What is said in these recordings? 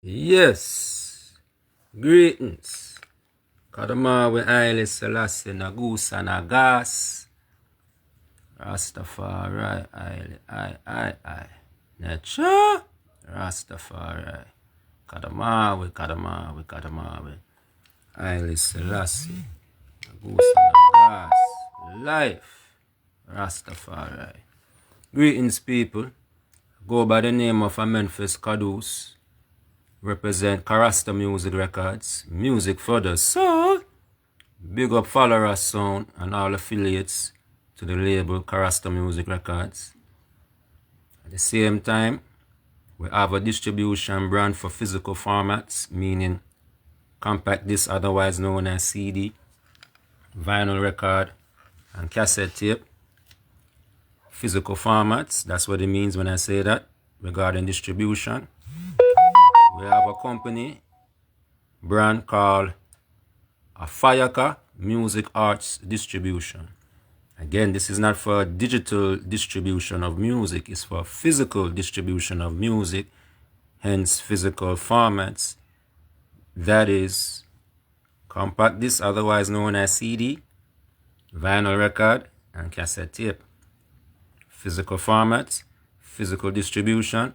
Yes, greetings. Kadama Haile Selassie Nagusa Nagas Rastafari I Nature Rastafari Kadama Haile Selassie Nagusa Nagas Life Rastafari. Greetings people. Go by the name of Imänefese Qaduse. Represent KaRasta Music Records, music for the soul. Big up followers sound and all affiliates to the label KaRasta Music Records. At the same time, we have a distribution brand for physical formats, meaning compact disc, otherwise known as CD, vinyl record, and cassette tape. Physical formats, that's what it means when I say that, regarding distribution. We have a company brand called Ahfyahkah Music Arts Distribution. Again, this is not for digital distribution of music, it's for physical distribution of music, hence physical formats. That is compact disc, otherwise known as CD, vinyl record, and cassette tape. Physical formats, physical distribution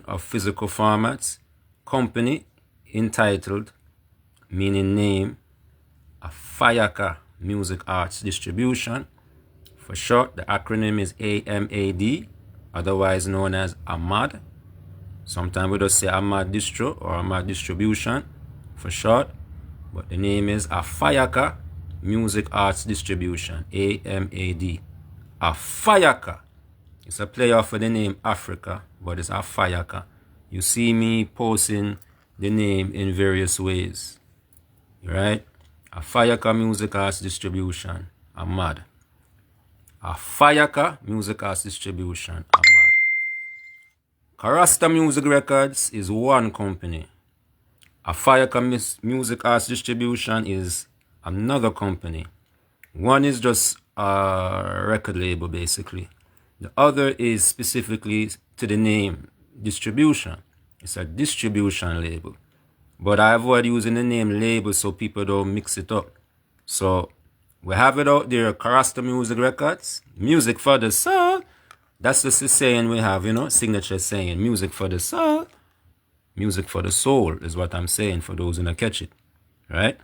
of physical formats, company entitled, meaning name, Ahfyahkah Music Arts Distribution. For short, the acronym is AMAD, otherwise known as AMAD. Sometimes we just say AMAD Distro or AMAD Distribution for short, but the name is Ahfyahkah Music Arts Distribution, AMAD. Ahfyahkah. It's a play off of the name Africa, but it's Ahfyahkah. You see me posting the name in various ways. Right? Ahfyahkah Music Arts Distribution, AMAD. Ahfyahkah Music Arts Distribution, AMAD. KaRasta Music Records is one company. Ahfyahkah Music Arts Distribution is another company. One is just a record label, basically. The other is specifically to the name distribution. It's a distribution label. But I avoid using the name label so people don't mix it up. So we have it out there, KaRasta Music Records, music for the soul. That's just the saying we have, signature saying, music for the soul. Music for the soul is what I'm saying for those who don't catch it, right?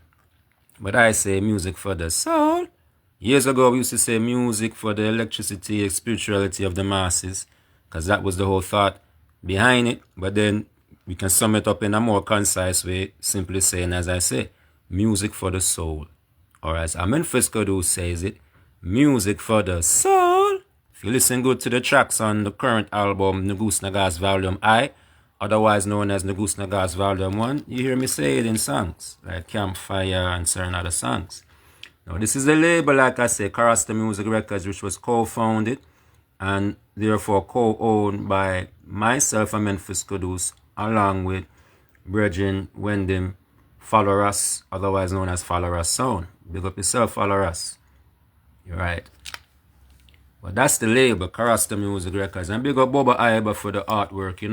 But I say music for the soul. Years ago, we used to say music for the electricity, spirituality of the masses, because that was the whole thought behind it. But then we can sum it up in a more concise way, simply saying, as I say, music for the soul. Or as Imänefese Qaduse says it, music for the soul. If you listen good to the tracks on the current album, Qaduse Nagas Volume I, otherwise known as Qaduse Nagas Volume 1, you hear me say it in songs, like Campfire and certain other songs. Now, this is a label, like I say, KaRasta Music Records, which was co-founded and therefore co-owned by myself, Imänefese Qaduse, along with Brethren Wendim Followers, otherwise known as Followers Sound. Big up yourself, Followers. You're right. But that's the label, KaRasta Music Records. And big up Ahfyahkah for the artwork,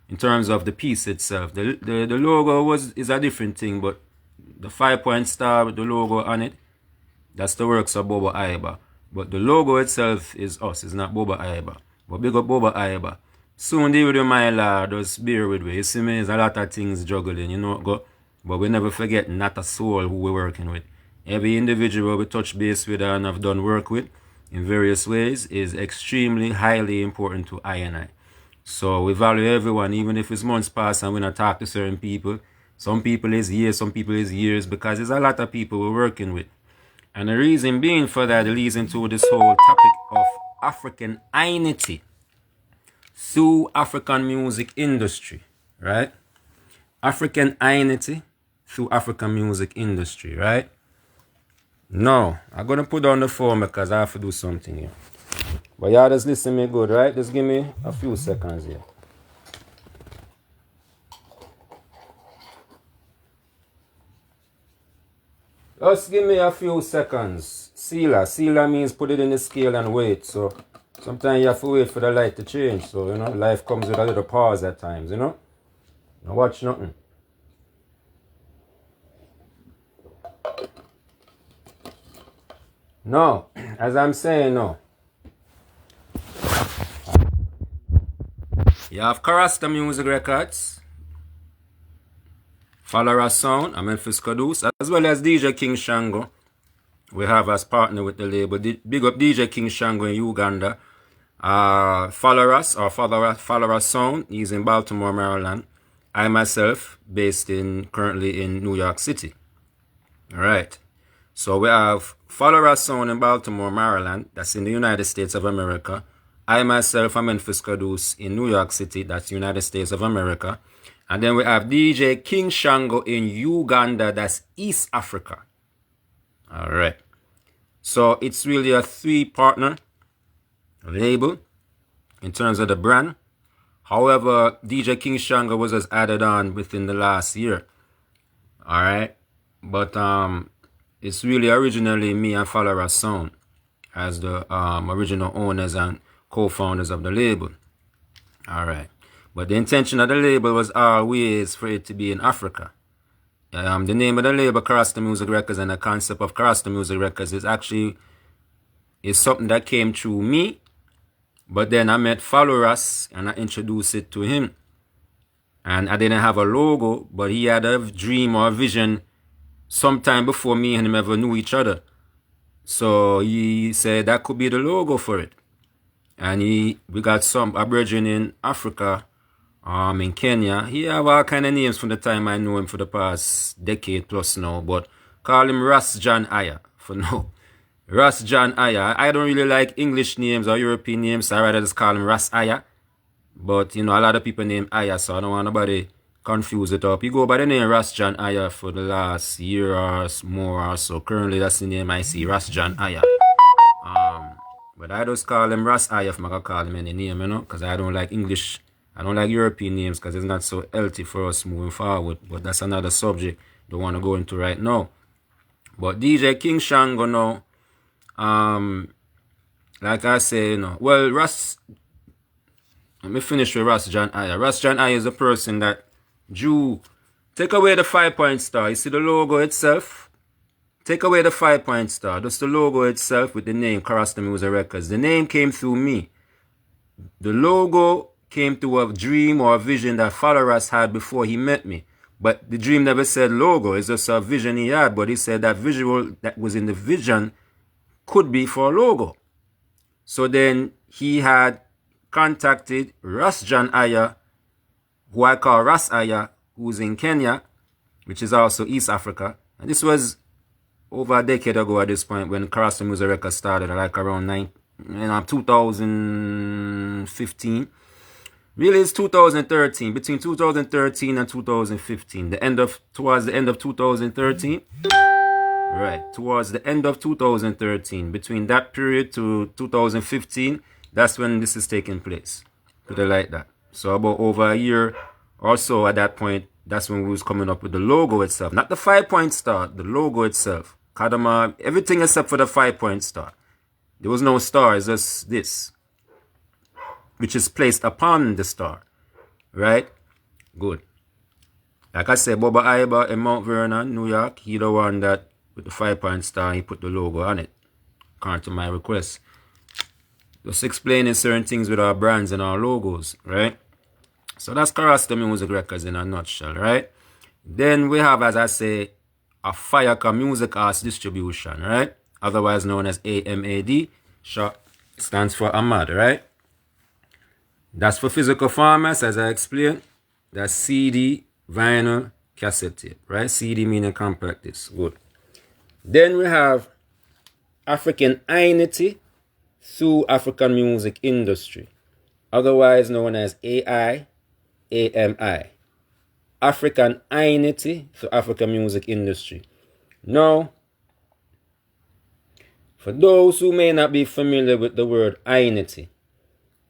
in terms of the piece itself. The logo is a different thing, but the 5-point star with the logo on it, that's the works of Ahfyahkah. But the logo itself is us, it's not Ahfyahkah. But big up Ahfyahkah. Soon the video, my lord, just bear with me. You see me, there's a lot of things juggling, but we never forget not a soul who we're working with. Every individual we touch base with and have done work with in various ways is extremely highly important to I. So we value everyone, even if it's months past and we not talk to certain people. Some people is years, some people is years, because there's a lot of people we're working with. And the reason being for that leads into this whole topic of African Inity through African Music Industry, right? African Inity through African Music Industry, right? Now, I'm going to put down the phone because I have to do something here. But y'all just listen me good, right? Just give me a few seconds here. Just give me a few seconds. Sealer means put it in the scale and wait. So sometimes you have to wait for the light to change. So, life comes with a little pause at times, Now watch nothing. No, as I'm saying, no. You have KaRasta Music Records, Follower Sound, Imänefese Qaduse, as well as DJ King Shango. We have as partner with the label. Big up DJ King Shango in Uganda. Follow Us Sound. He's in Baltimore, Maryland. I myself based currently in New York City. Alright. So we have Follow Us Sound in Baltimore, Maryland. That's in the United States of America. I myself am Imänefese Qaduse in New York City. That's United States of America. And then we have DJ King Shango in Uganda. That's East Africa. Alright. So it's really a 3-partner label in terms of the brand. However, DJ King Shango was just added on within the last year. Alright. But it's really originally me and Follower Sound as the original owners and co-founders of the label. Alright. But the intention of the label was always for it to be in Africa. The name of the label, KaRasta Music Records, and the concept of KaRasta Music Records is something that came through me. But then I met Follow Us and I introduced it to him. And I didn't have a logo, but he had a dream or a vision sometime before me and him ever knew each other. So he said that could be the logo for it. And we got a brethren in Africa, in Kenya. He have all kind of names from the time I know him for the past decade plus now. But call him Ras John Aya for now. Ras John Aya. I don't really like English names or European names, so I rather just call him Ras Aya. But, you know, a lot of people name Aya, so I don't want nobody confuse it up. He go by the name Ras John Aya for the last year or more or so. Currently, that's the name I see, Ras John Aya. But I just call him Ras Aya if I can call him any name, you know, because I don't like English. I don't like European names because it's not so healthy for us moving forward. But that's another subject I don't want to go into right now. But DJ King Shango now, like I say, you know, well, let me finish with Ras John Aya. Ras John Aya is a person that take away the 5-point star. You see the logo itself? Take away the 5-point star. Just the logo itself with the name KaRasta Music Records. The name came through me. The logo came through a dream or a vision that Follow Us had before he met me. But the dream never said logo. It's just a vision he had. But he said that visual that was in the vision could be for a logo. So then he had contacted Ras John Aya, who I call Ras Aya, who's in Kenya, which is also East Africa. And this was over a decade ago at this point when KaRasta Music Records started, like around 2015. Really, it's 2013, between 2013 and 2015. Towards the end of 2013. Right, towards the end of 2013. Between that period to 2015, that's when this is taking place. Put it like that. So about over a year or so at that point, that's when we was coming up with the logo itself. Not the 5-point star, the logo itself. Kadama, everything except for the 5-point star. There was no star, it's just this, which is placed upon the star. Right? Good. Like I said, Bubba Iba in Mount Vernon, New York, he the one that, with the 5-point star, he put the logo on it, according to my request. Just explaining certain things with our brands and our logos, right? So that's KaRasta Music Records in a nutshell, right? Then we have, as I say, Ahfyahkah Music Arts Distribution, right? Otherwise known as AMAD. Short stands for Ahmad, right? That's for physical formats, as I explained. That's CD, vinyl, cassette tape, right? CD meaning compact disc. Good. Then we have African Inity thru African Music Industry, otherwise known as A.I.A.M.I. African Inity thru African Music Industry. Now, for those who may not be familiar with the word Inity,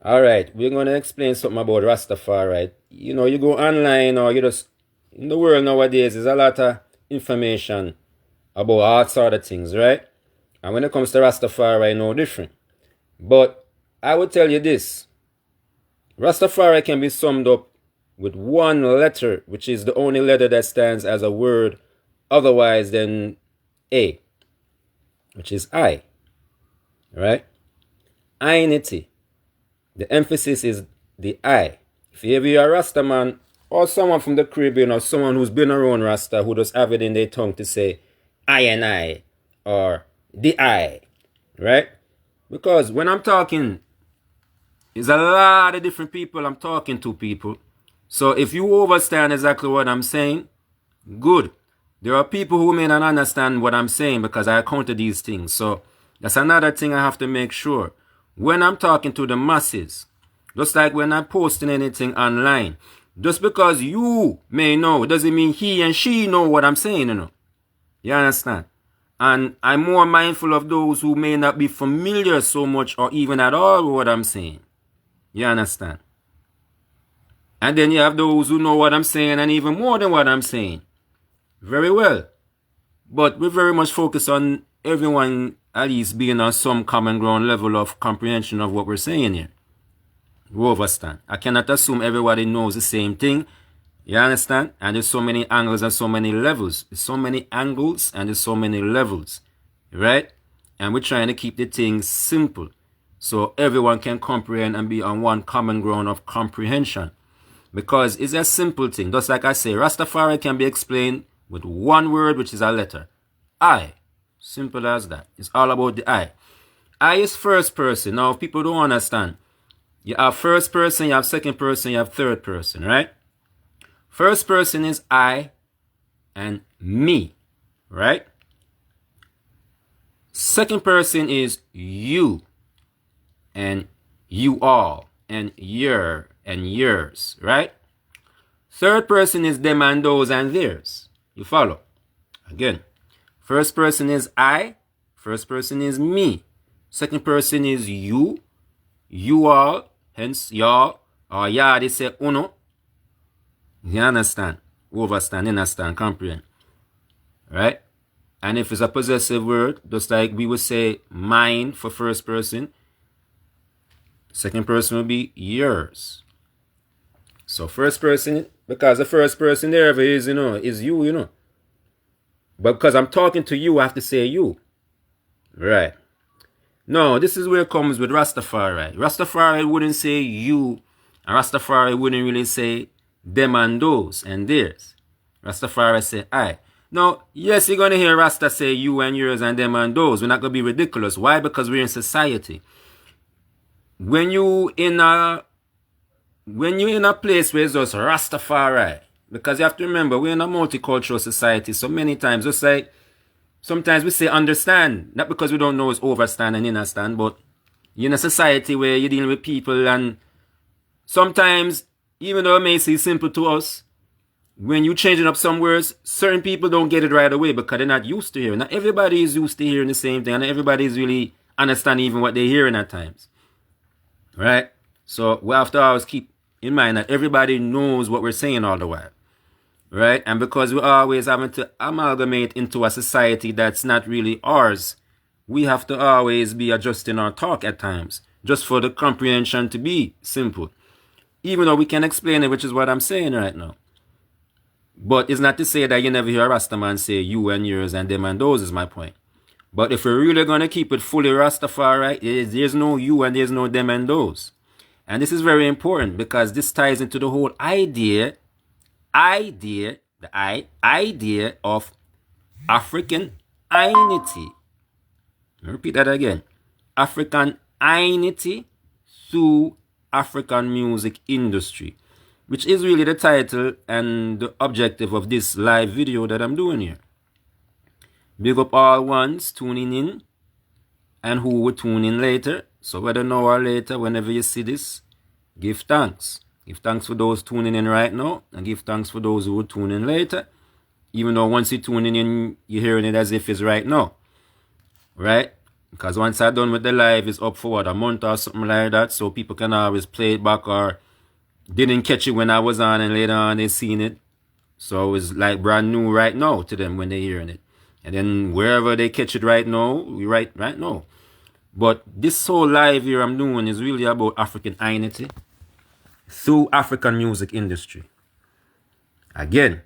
alright, we're going to explain something about Rastafari. You know, you go online or you just, in the world nowadays, there's a lot of information about all sorts of things, right? And when it comes to Rastafari, no different. But I would tell you this. Rastafari can be summed up with one letter, which is the only letter that stands as a word otherwise than A, which is I. Right? Inity. The emphasis is the I. If you ever hear a Rasta man or someone from the Caribbean or someone who's been around Rasta who just have it in their tongue to say I and I or the I, right? Because when I'm talking, there's a lot of different people I'm talking to people. So if you understand exactly what I'm saying, good. There are people who may not understand what I'm saying because I counter these things. So that's another thing I have to make sure. When I'm talking to the masses, just like when I'm posting anything online, just because you may know doesn't mean he and she know what I'm saying, you know. You understand? And I'm more mindful of those who may not be familiar so much or even at all with what I'm saying. You understand? And then you have those who know what I'm saying and even more than what I'm saying. Very well. But we're very much focused on everyone at least being on some common ground level of comprehension of what we're saying here. You understand? I cannot assume everybody knows the same thing. You understand? And there's so many angles and so many levels. There's so many angles and there's so many levels. Right? And we're trying to keep the things simple so everyone can comprehend and be on one common ground of comprehension. Because it's a simple thing. Just like I say, Rastafari can be explained with one word, which is a letter. I. Simple as that. It's all about the I. I is first person. Now, if people don't understand, you have first person, you have second person, you have third person, right? First person is I and me, right? Second person is you and you all and your and yours, right? Third person is them and those and theirs. You follow? Again, first person is I, first person is me. Second person is you, you all, hence y'all, or y'all, they say uno. You understand? Overstand, understand, comprehend. Right? And if it's a possessive word, just like we would say mine for first person, second person will be yours. So first person, because the first person there is, is you, But because I'm talking to you, I have to say you. Right. No, this is where it comes with Rastafari. Rastafari wouldn't say you, and Rastafari wouldn't really say them and those and theirs. Rastafari say I. Now, yes, you're going to hear Rasta say you and yours and them and those. We're not going to be ridiculous. Why? Because we're in society. When you in a place where it's just Rastafari, because you have to remember, we're in a multicultural society, so many times, just like, sometimes we say understand, not because we don't know it's overstand and understand, but you're in a society where you're dealing with people, and sometimes, even though it may seem simple to us, when you're changing up some words, certain people don't get it right away because they're not used to hearing. Not everybody is used to hearing the same thing, and not everybody is really understanding even what they're hearing at times. Right? So we have to always keep in mind that everybody knows what we're saying all the while. Right? And because we're always having to amalgamate into a society that's not really ours, we have to always be adjusting our talk at times, just for the comprehension to be simple. Even though we can explain it, which is what I'm saying right now. But it's not to say that you never hear a Rastaman say you and yours and them and those is my point. But if we're really going to keep it fully Rastafari, there's no you and there's no them and those. And this is very important because this ties into the whole idea of African Inity. Repeat that again. African Inity through African Music Industry, which is really the title and the objective of this live video that I'm doing here. Big up all ones tuning in and who will tune in later. So whether now or later, whenever you see this, give thanks. Give thanks for those tuning in right now, and give thanks for those who will tune in later. Even though once you're tuning in, you're hearing it as if it's right now. Right? Because once I'm done with the live, it's up for a month or something like that, so people can always play it back or didn't catch it when I was on and later on they seen it. So it's like brand new right now to them when they're hearing it. And then wherever they catch it right now, we right now. But this whole live here I'm doing is really about African Inity through African Music Industry. Again,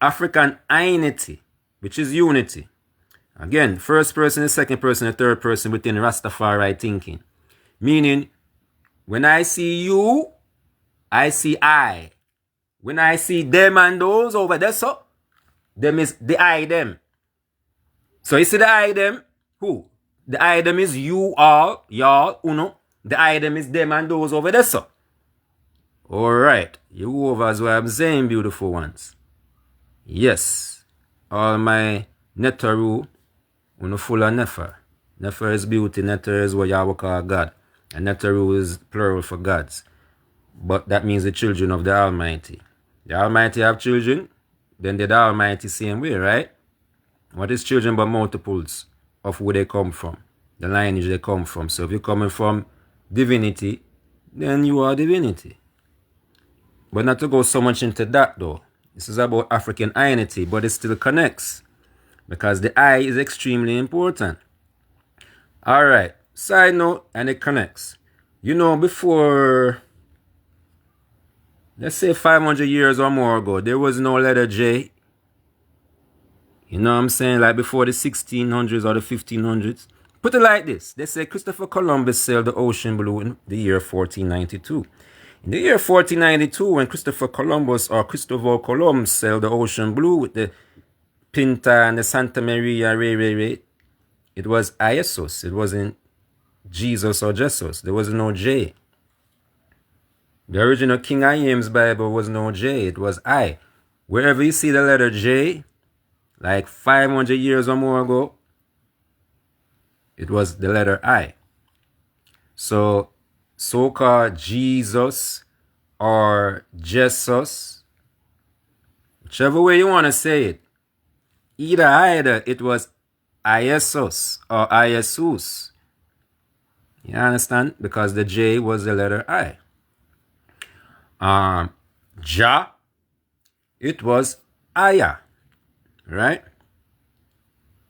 African Inity, which is unity. Again, first person, the second person, the third person within Rastafari thinking. Meaning, when I see you, I see I. When I see them and those over there, so them is the I them. So you see the I them? Who? The I them is you all, y'all, uno. The I them is them and those over there, so. Alright, you over as what I'm saying, beautiful ones. Yes, all my Netaru, uno full of Nefer. Nefer is beauty, Neter is what Yahweh call God. And Netaru is plural for gods. But that means the children of the Almighty. The Almighty have children, then the Almighty same way, right? What is children but multiples of where they come from? The lineage they come from. So if you're coming from divinity, then you are divinity. But not to go so much into that though. This is about African Inity, but it still connects. Because the I is extremely important. Alright, side note, and it connects. You know, before, let's say 500 years or more ago, there was no letter J. You know what I'm saying? Like before the 1600s or the 1500s. Put it like this. They say Christopher Columbus sailed the ocean blue in the year 1492. In the year 1492, when Christopher Columbus or Christopher Columb sailed the ocean blue with the Pinta and the Santa Maria, it was Iesus. It wasn't Jesus or Jesus. There was no J. The original King I.A.M.'s Bible was no J. It was I. Wherever you see the letter J, like 500 years or more ago, it was the letter I. So-called Jesus or Jesus, whichever way you want to say it, either it was Iesus or Iesus. You understand? Because the J was the letter I. Ja, it was Aya, right?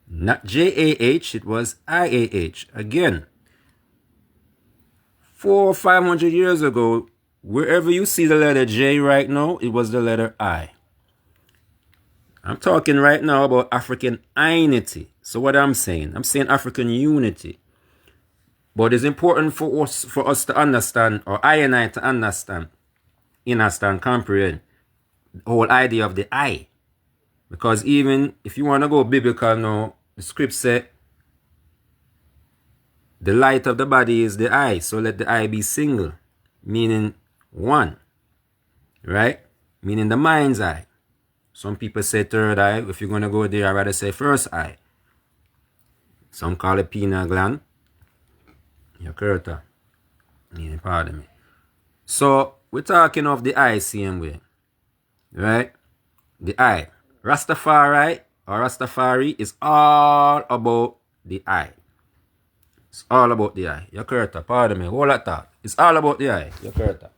Not J-A-H, it was I-A-H. Again, 400 or 500 years ago, wherever you see the letter J right now, it was the letter I. I'm talking right now about African Inity. So what I'm saying African unity. But it's important for us to understand, or I and I to understand, comprehend the whole idea of the I. Because even if you want to go biblical now, the script said, the light of the body is the eye, so let the eye be single, meaning one, right? Meaning the mind's eye. Some people say third eye. If you're going to go there, I'd rather say first eye. Some call it pineal gland. Ahfyahkah. Yeah, pardon me. So, we're talking of the eye same way, right? The eye. Rastafari or Rastafari is all about the eye. It's all about the eye. Ahfyahkah, pardon me. Hold that thought. It's all about the eye. Ahfyahkah.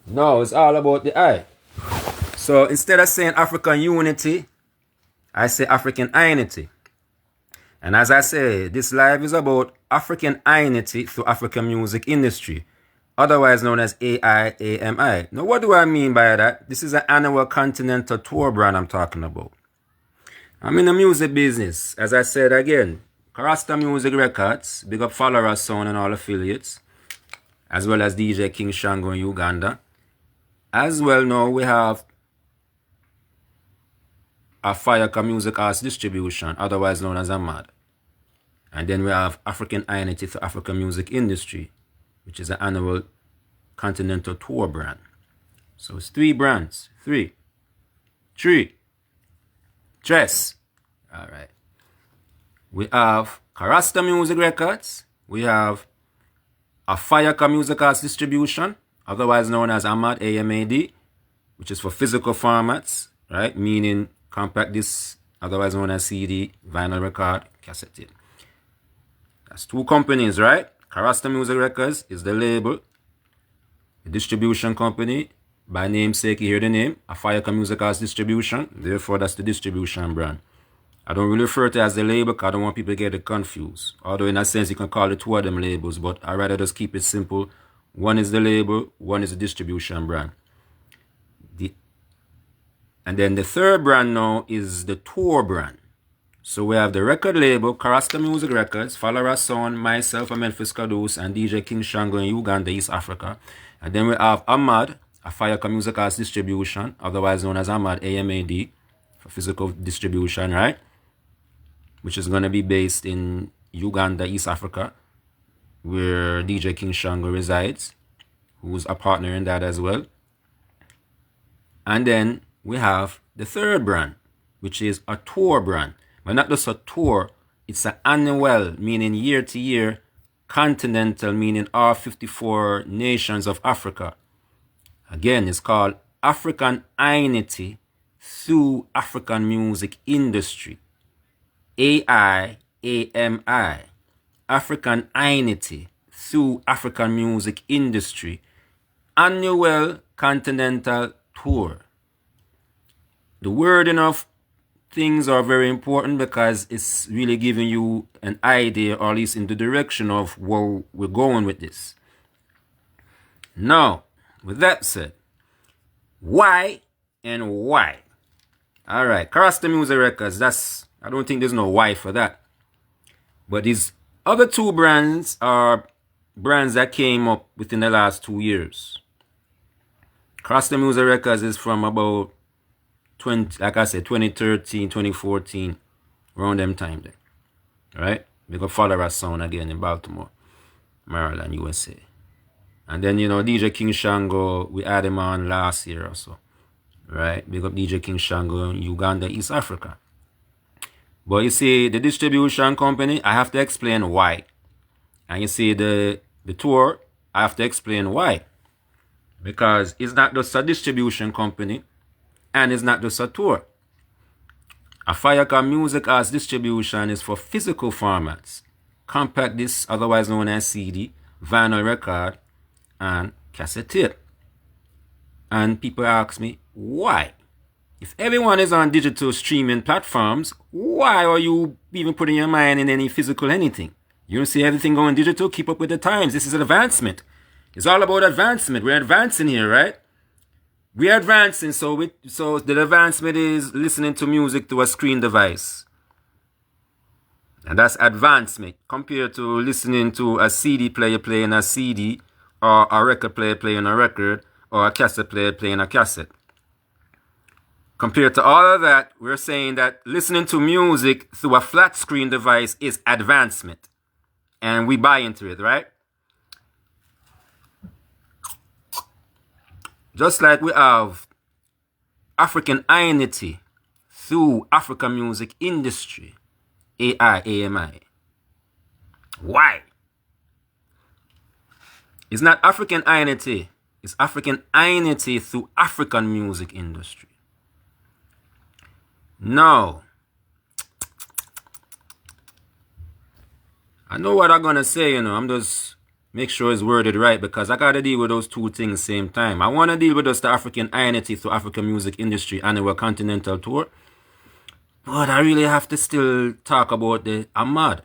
No, it's all about the eye. So instead of saying African unity, I say African Inity. And as I say, this live is about African Inity through African Music Industry, otherwise known as A.I.A.M.I. Now, what do I mean by that? This is an annual continental tour brand I'm talking about. I'm in the music business. As I said again, KaRasta Music Records, big up Follower Sound and all affiliates, as well as DJ King Shango in Uganda. As well now we have Ahfyahkah Music Arts Distribution, otherwise known as AMAD. And then we have African Inity for African Music Industry, which is an annual continental tour brand. So it's 3 brands. 3. Tres. Alright. We have KaRasta Music Records. We have Ahfyahkah Music Arts Distribution, otherwise known as AMAD, A-M-A-D, which is for physical formats, right? Meaning compact disc, otherwise known as CD, vinyl record, cassette tape. That's 2 companies, right? KaRasta Music Records is the label, the distribution company. By namesake, you hear the name, Ahfyahkah Music Arts Distribution. Therefore, that's the distribution brand. I don't really refer to it as the label because I don't want people to get it confused. Although in a sense you can call it two of them labels, but I'd rather just keep it simple. One is the label, one is the distribution brand. And then the third brand now is the tour brand. So we have the record label, KaRasta Music Records, Follow Our Sound, myself, Imänefese Qaduse, and DJ King Shango in Uganda, East Africa. And then we have Ahmad, Ahfyahkah Music Arts Distribution, otherwise known as Ahmad, A.M.I.D, for physical distribution, right? Which is going to be based in Uganda, East Africa, where DJ King Shango resides, who's a partner in that as well. And then we have the third brand, which is a tour brand. But not just a tour, it's an annual, meaning year to year, continental, meaning all 54 nations of Africa. Again, it's called African Inity thru African Music Industry. A.I.A.M.I. African Inity thru African Music Industry. Annual Continental Tour. The wording of things are very important because it's really giving you an idea, or at least in the direction of where we're going with this. Now, with that said, why and why? All right, KaRasta Music Records, I don't think there's no why for that. But these other two brands are brands that came up within the last 2 years. KaRasta Music Records is from about 2013, 2014, around them time there. Right? We got Follow Our Sound again in Baltimore, Maryland, USA. And then, DJ King Shango, we had him on last year or so. Right? We got DJ King Shango in Uganda, East Africa. But you see, the distribution company, I have to explain why. And you see, the tour, I have to explain why. Because it's not just a distribution company, and it's not just a tour. Ahfyahkah Music Arts Distribution is for physical formats. Compact disc, otherwise known as CD, vinyl record, and cassette tape. And people ask me, why? If everyone is on digital streaming platforms, why are you even putting your mind in any physical anything? You don't see everything going digital? Keep up with the times. This is an advancement. It's all about advancement. We're advancing here, right? We're advancing, so the advancement is listening to music through a screen device. And that's advancement compared to listening to a CD player playing a CD, or a record player playing a record, or a cassette player playing a cassette. Compared to all of that, we're saying that listening to music through a flat screen device is advancement. And we buy into it, right? Just like we have African Inity thru African Music Industry A.I.A.M.I. Why? It's not African Inity. It's African Inity thru African Music Industry. Now, I know what I'm going to say, I'm just make sure it's worded right because I got to deal with those two things same time. I want to deal with just the African Inity thru African Music Industry Annual Continental Tour. But I really have to still talk about the Ahmad.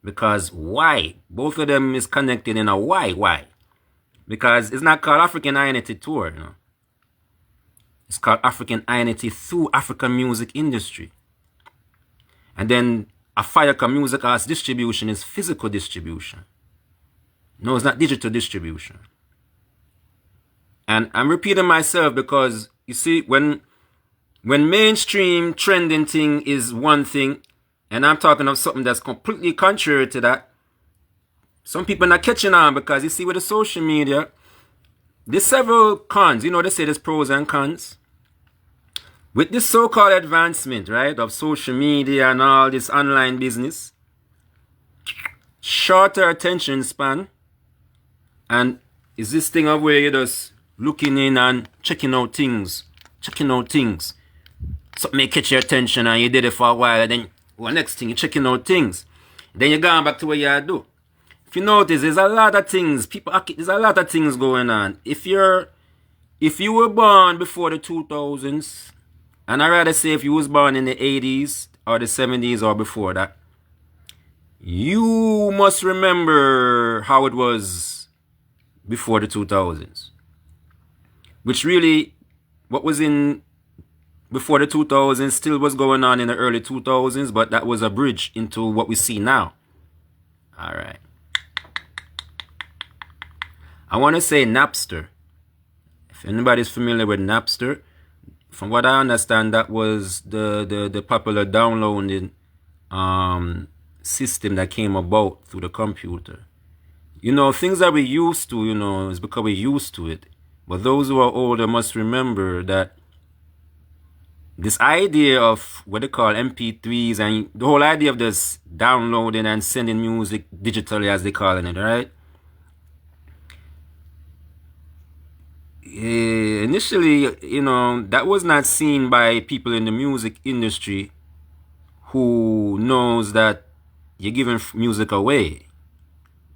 Because why? Both of them is connected in a why. Why? Because it's not called African Inity Tour, It's called African Inity thru African Music Industry. And then Ahfyahkah Music Arts Distribution is physical distribution. No, it's not digital distribution. And I'm repeating myself because, you see, when mainstream trending thing is one thing, and I'm talking of something that's completely contrary to that, some people are not catching on because, you see, with the social media, there's several cons. They say there's pros and cons. With this so-called advancement, right, of social media and all this online business, shorter attention span, and is this thing of where you're just looking in and checking out things. Something may catch your attention and you did it for a while, and then next thing you're checking out things. Then you're going back to what you do. If you notice, there's a lot of things. There's a lot of things going on. If you were born before the 2000s, and I rather say if you was born in the 80s or the 70s or before that, you must remember how it was before the 2000s. Which really, what was in before the 2000s still was going on in the early 2000s, but that was a bridge into what we see now. Alright. I want to say Napster. If anybody's familiar with Napster, from what I understand, that was the popular downloading system that came about through the computer. You know, things that we used to, you know, is because we're used to it. But those who are older must remember that this idea of what they call MP3s and the whole idea of this downloading and sending music digitally, as they calling it, right? Initially, you know, that was not seen by people in the music industry who knows that you're giving music away.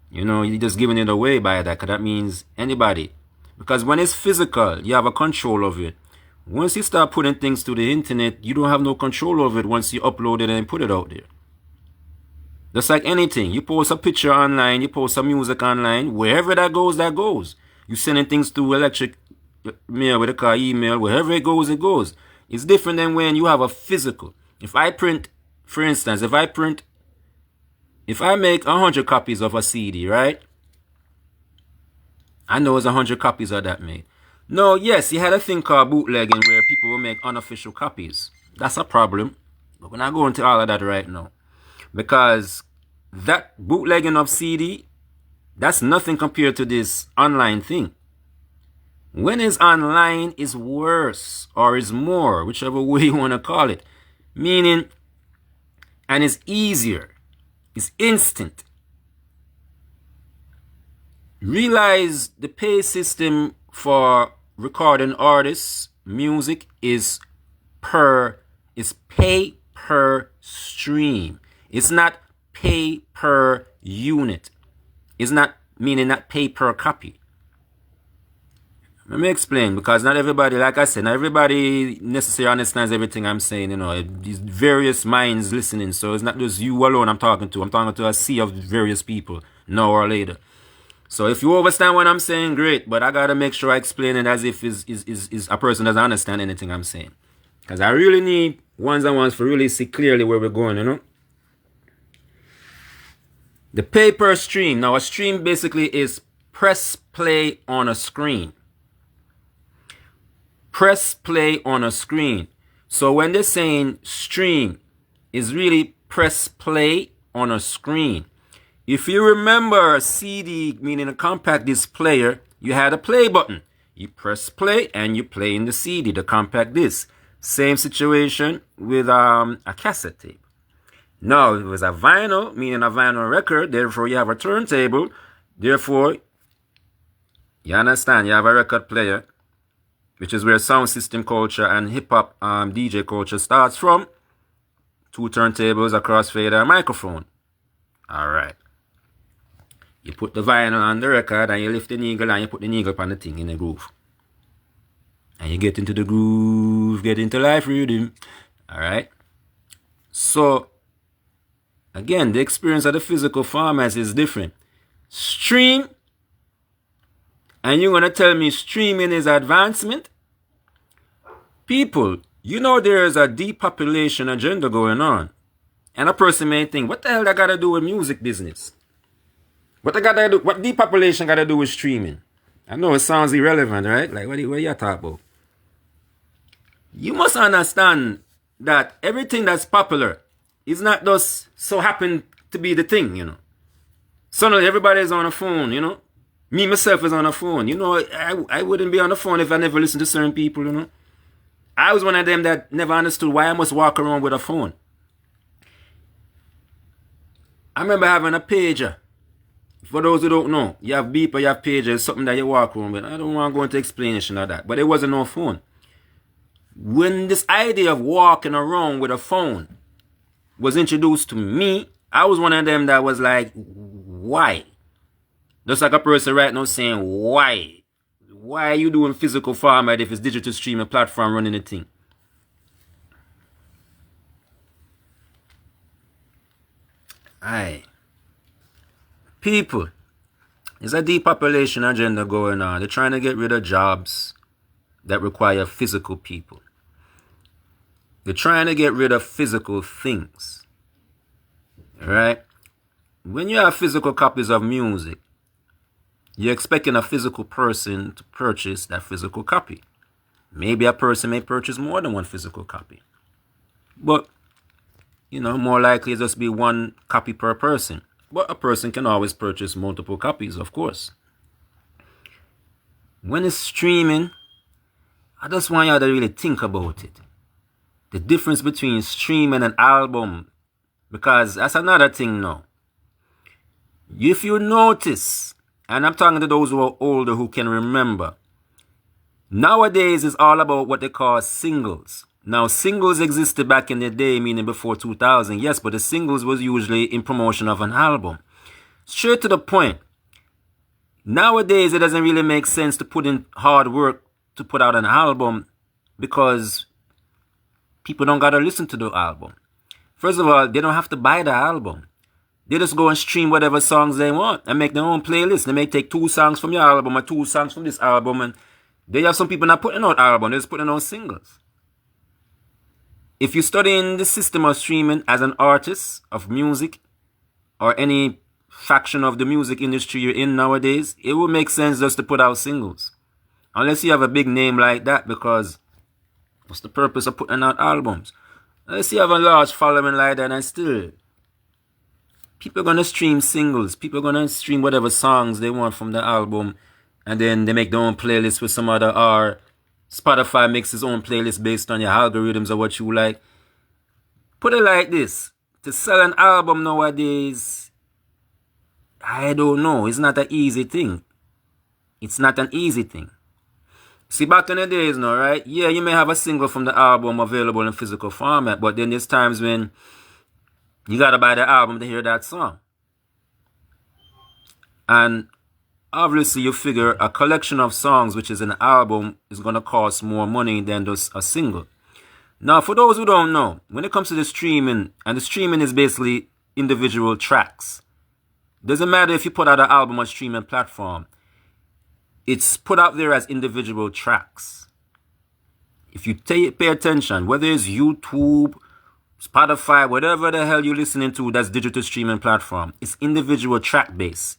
You know, you're just giving it away by that, because that means anybody. Because when it's physical, you have a control of it. Once you start putting things to the internet, you don't have no control over it once you upload it and put it out there. Just like anything, you post a picture online, you post some music online, wherever that goes, that goes. You sending things through electric mail, with a car, email, wherever it goes, it goes. It's different than when you have a physical. If I print, for instance, if I make 100 copies of a CD, right? I know it's 100 copies of that made. No, yes, you had a thing called bootlegging where people will make unofficial copies. That's a problem. But we're not going into all of that right now. Because that bootlegging of CD, that's nothing compared to this online thing. When it's online, is worse or is more, whichever way you want to call it. Meaning, and it's easier. It's instant. Realize the pay system for recording artists, music is pay per stream. It's not pay per unit. It's not meaning not pay per copy. Let me explain, because not everybody, like I said, not everybody necessarily understands everything I'm saying. You know, these various minds listening. So it's not just you alone I'm talking to. I'm talking to a sea of various people, now or later. So if you understand what I'm saying, great. But I gotta make sure I explain it as if is a person doesn't understand anything I'm saying. Because I really need ones and ones for really see clearly where we're going, you know. The pay per stream. Now a stream basically is press play on a screen. Press play on a screen. So when they're saying stream, is really press play on a screen. If you remember a CD, meaning a compact disc player, you had a play button. You press play and you play in the CD, the compact disc. Same situation with a cassette tape. Now, it was a vinyl, meaning a vinyl record, therefore you have a turntable. Therefore, you understand, you have a record player, which is where sound system culture and hip-hop DJ culture starts from. 2 turntables, a crossfader, a microphone. Alright. You put the vinyl on the record and you lift the needle and you put the needle on the thing in the groove. And you get into the groove, get into life rhythm. Alright. So, again, the experience of the physical formats is different. Stream. And you're going to tell me streaming is advancement? People, you know there is a depopulation agenda going on. And a person may think, what the hell that got to do with music business? What depopulation got to do with streaming? I know it sounds irrelevant, right? Like, what are you talking about? You must understand that everything that's popular is not just so happen to be the thing, you know. Suddenly everybody's on a phone, you know. Me, myself is on a phone. You know, I wouldn't be on the phone if I never listened to certain people, you know. I was one of them that never understood why I must walk around with a phone. I remember having a pager. For those who don't know, you have beeper, you have pager, it's something that you walk around with. I don't want to go into explanation of that, but it wasn't no phone. When this idea of walking around with a phone was introduced to me, I was one of them that was like, why? Just like a person right now saying, why? Why are you doing physical format if it's digital streaming platform running the thing? Aye. People, there's a depopulation agenda going on. They're trying to get rid of jobs that require physical people. They're trying to get rid of physical things. Alright? When you have physical copies of music, you're expecting a physical person to purchase that physical copy. Maybe a person may purchase more than one physical copy. But, more likely it'll just be one copy per person. But a person can always purchase multiple copies, of course. When it's streaming, I just want y'all to really think about it. The difference between streaming and album. Because that's another thing now. If you notice, and I'm talking to those who are older who can remember, nowadays it's all about what they call singles. Now, singles existed back in the day, meaning before 2000, yes, but the singles was usually in promotion of an album. Straight to the point. Nowadays, it doesn't really make sense to put in hard work to put out an album because people don't gotta listen to the album. First of all, they don't have to buy the album. They just go and stream whatever songs they want and make their own playlist. They may take 2 songs from your album or 2 songs from this album, and they have some people not putting out albums, they're just putting out singles. If you're studying the system of streaming as an artist of music or any faction of the music industry you're in nowadays, it would make sense just to put out singles. Unless you have a big name like that, because what's the purpose of putting out albums? Unless you have a large following like that, and still people are going to stream singles. People are going to stream whatever songs they want from the album, and then they make their own playlist with some other, or Spotify makes its own playlist based on your algorithms or what you like. Put it like this. To sell an album nowadays, I don't know. It's not an easy thing. It's not an easy thing. See, back in the days now, right? Yeah, you may have a single from the album available in physical format, but then there's times when you gotta buy the album to hear that song. And obviously you figure a collection of songs, which is an album, is gonna cost more money than just a single. Now, for those who don't know, when it comes to the streaming, and the streaming is basically individual tracks. Doesn't matter if you put out an album on streaming platform. It's put out there as individual tracks. If you pay attention, whether it's YouTube, Spotify, whatever the hell you're listening to, that's digital streaming platform, it's individual track base.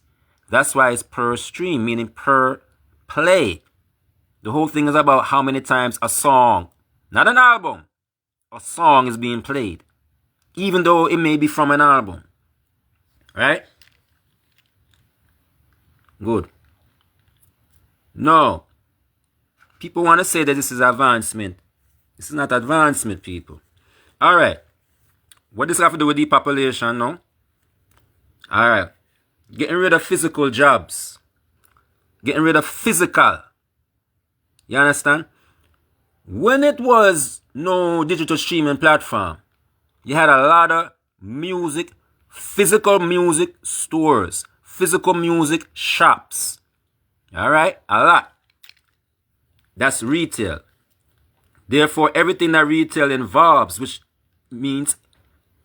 That's why it's per stream, meaning per play. The whole thing is about how many times a song, not an album, a song is being played, even though it may be from an album. Right? Good. No. People want to say that this is advancement. This is not advancement, people. Alright. What does this have to do with depopulation now? Alright. Getting rid of physical jobs. Getting rid of physical. You understand? When it was no digital streaming platform, you had a lot of music, physical music stores, physical music shops. Alright? A lot. That's retail. Therefore, everything that retail involves, which means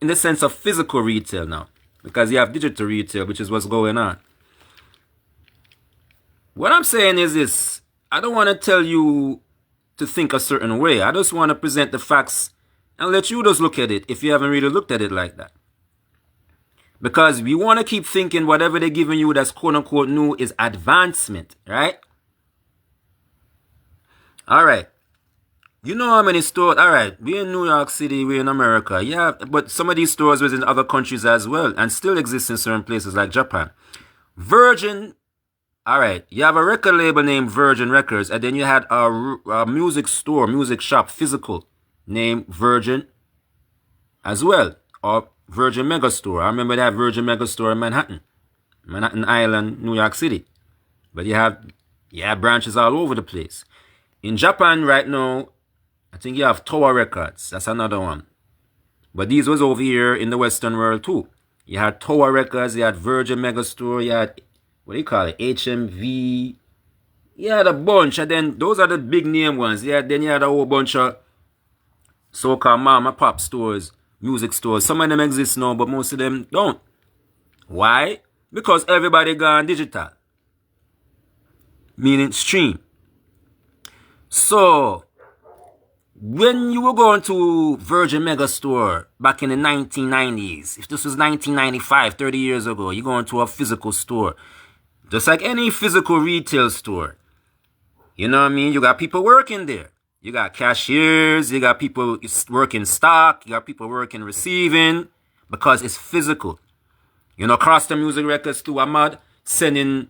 in the sense of physical retail now, because you have digital retail, which is what's going on. What I'm saying is this. I don't want to tell you to think a certain way. I just want to present the facts and let you just look at it if you haven't really looked at it like that. Because we want to keep thinking whatever they're giving you that's quote-unquote new is advancement, right? Alright. You know how many stores... Alright, we're in New York City, we're in America. Yeah, but some of these stores was in other countries as well and still exist in certain places like Japan. Virgin... Alright, you have a record label named Virgin Records, and then you had a music store, music shop, physical, named Virgin as well. Or Virgin Megastore. I remember that Virgin Megastore in Manhattan Island, New York City. But you have branches all over the place. In Japan right now, I think you have Tower Records. That's another one. But these was over here in the Western world too. You had Tower Records, you had Virgin Megastore, you had, what do you call it, HMV. You had a bunch, and then those are the big name ones. Then you had a whole bunch of so-called mom and pop stores, music stores. Some of them exist now, but most of them don't. Why? Because everybody gone digital. Meaning stream. So, when you were going to Virgin Megastore back in the 1990s, if this was 1995, 30 years ago, you're going to a physical store. Just like any physical retail store. You know what I mean? You got people working there. You got cashiers, you got people working stock, you got people working receiving, because it's physical. You know, KaRasta Music Records thru A.I.A.M.I sending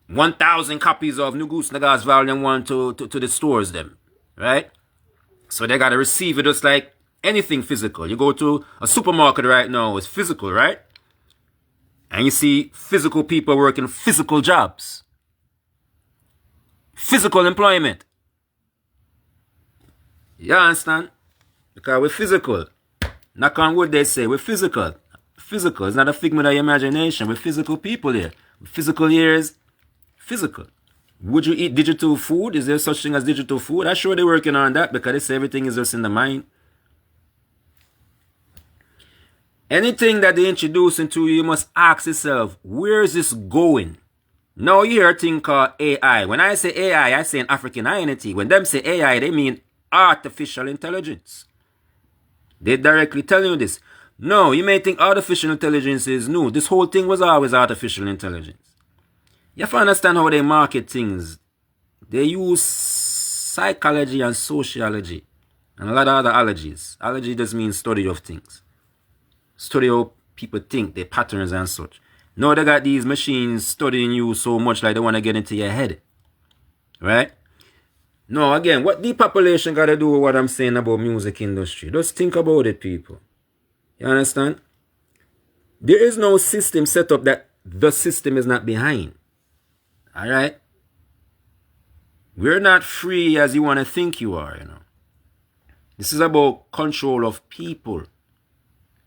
1,000 copies of New Goose Nagas Volume 1 to the stores them, right? So they got to receive it just like anything physical. You go to a supermarket right now, it's physical, right? And you see physical people working physical jobs. Physical employment. You understand? Because we're physical. Knock on wood, they say. We're physical. Physical. It's not a figment of your imagination. We're physical people here. Physical here is physical. Would you eat digital food? Is there such thing as digital food? I'm sure they're working on that because they say everything is just in the mind. Anything that they introduce into you, you must ask yourself, where is this going? Now you hear a thing called AI. When I say AI, I say in African Inity. When them say AI, they mean artificial intelligence. They directly tell you this. No, you may think artificial intelligence is new. This whole thing was always artificial intelligence. You have to understand how they market things. They use psychology and sociology and a lot of other ologies. Ology just means study of things. Study how people think, their patterns and such. Now they got these machines studying you so much like they want to get into your head. Right? No, again, what depopulation got to do with what I'm saying about music industry? Just think about it, people. You understand? There is no system set up that the system is not behind. Alright? We're not free as you want to think you are, you know. This is about control of people.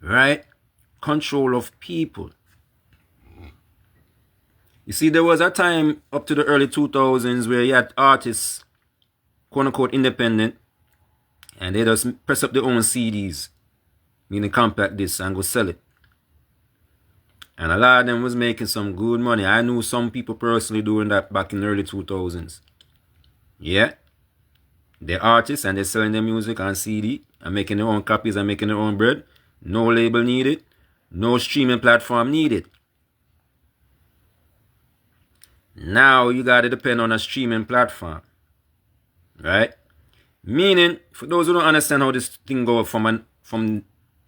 Right? Control of people. You see, there was a time up to the early 2000s where you had artists, quote unquote, independent, and they just press up their own CDs, meaning compact discs, and go sell it. And a lot of them was making some good money. I knew some people personally doing that back in the early 2000s. Yeah. They're artists and they're selling their music on CD and making their own copies and making their own bread. No label needed. No streaming platform needed. Now you got to depend on a streaming platform. Right? Meaning, for those who don't understand how this thing goes from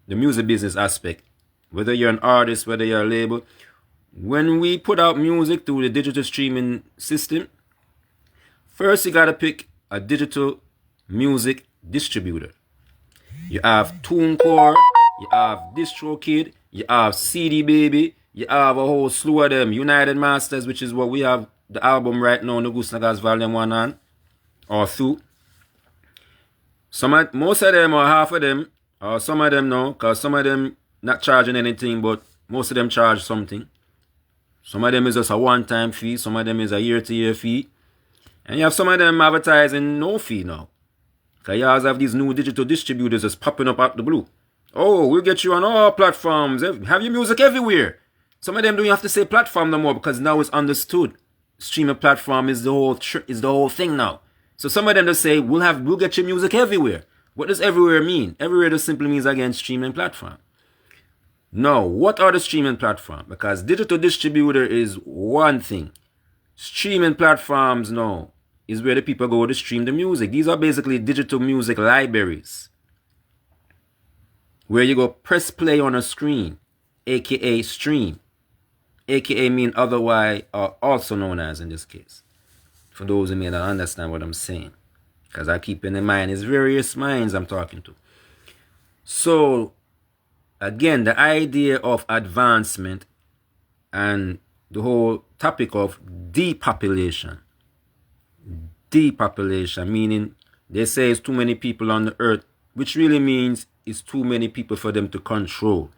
the music business aspect, whether you're an artist, whether you're a label, when we put out music through the digital streaming system, first you got to pick a digital music distributor. You have TuneCore, you have DistroKid, you have CD Baby, you have a whole slew of them. United Masters, which is what we have the album right now, New Goose Nagas Volume 1 on, or thru. Most of them, or half of them, or some of them no, because some of them not charging anything, but most of them charge something. Some of them is just a one-time fee, some of them is a year-to-year fee. And you have some of them advertising no fee now. Because you always have these new digital distributors just popping up out the blue. Oh, we'll get you on all platforms. Have your music everywhere. Some of them don't have to say platform no more because now it's understood. Streaming platform is the whole thing now. So some of them just say we'll get your music everywhere. What does everywhere mean? Everywhere just simply means again streaming platform. No, what are the streaming platform? Because digital distributor is one thing. Streaming platforms no is where the people go to stream the music. These are basically digital music libraries. Where you go press play on a screen, aka stream. AKA mean otherwise, or also known as in this case. For those who may not understand what I'm saying. Because I keep in mind, it's various minds I'm talking to. So, again, the idea of advancement and the whole topic of depopulation. Depopulation, meaning they say it's too many people on the earth, which really means it's too many people for them to control.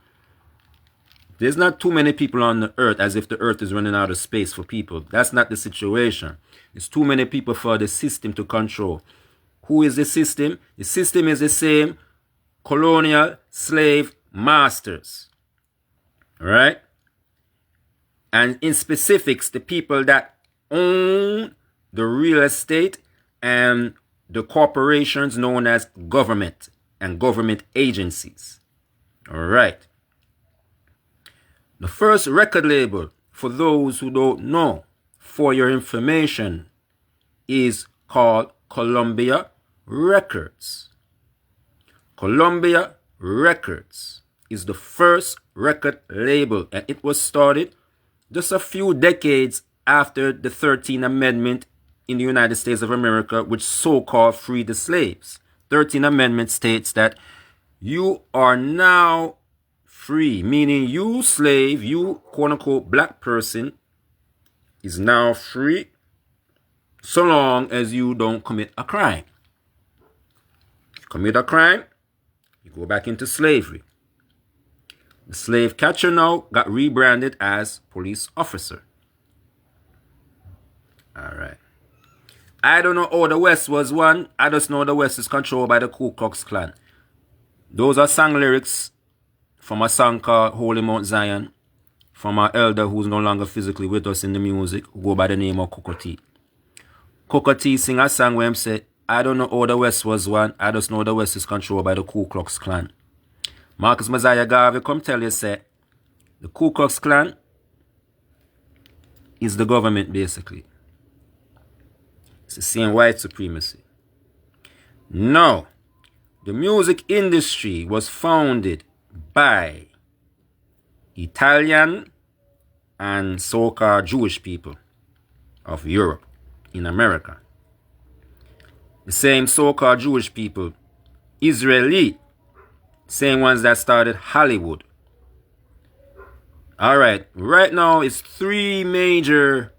There's not too many people on the earth as if the earth is running out of space for people. That's not the situation. It's too many people for the system to control. Who is the system? The system is the same colonial slave masters. Right? and in specifics, the people that own the real estate and the corporations known as government and government agencies. All right. The first record label, for those who don't know, for your information, is called Columbia Records. Columbia Records is the first record label, and it was started just a few decades after the 13th Amendment in the United States of America, which so-called freed the slaves. 13th Amendment states that you are now free, meaning you slave, you quote-unquote black person is now free so long as you don't commit a crime. If you commit a crime, you go back into slavery. The slave catcher now got rebranded as police officer. All right. I don't know how the West was won. I just know the West is controlled by the Ku Klux Klan. Those are song lyrics from a song called Holy Mount Zion, from our elder who's no longer physically with us in the music, who go by the name of Cocoa T. Cocoa T sing a song where him say, I don't know how the West was won. I just know the West is controlled by the Ku Klux Klan. Marcus Mosiah Garvey come tell you, say, the Ku Klux Klan is the government, basically. It's the same white supremacy. Now, the music industry was founded by Italian and so-called Jewish people of Europe in America. The same so-called Jewish people, Israeli, same ones that started Hollywood. All right, right now it's three major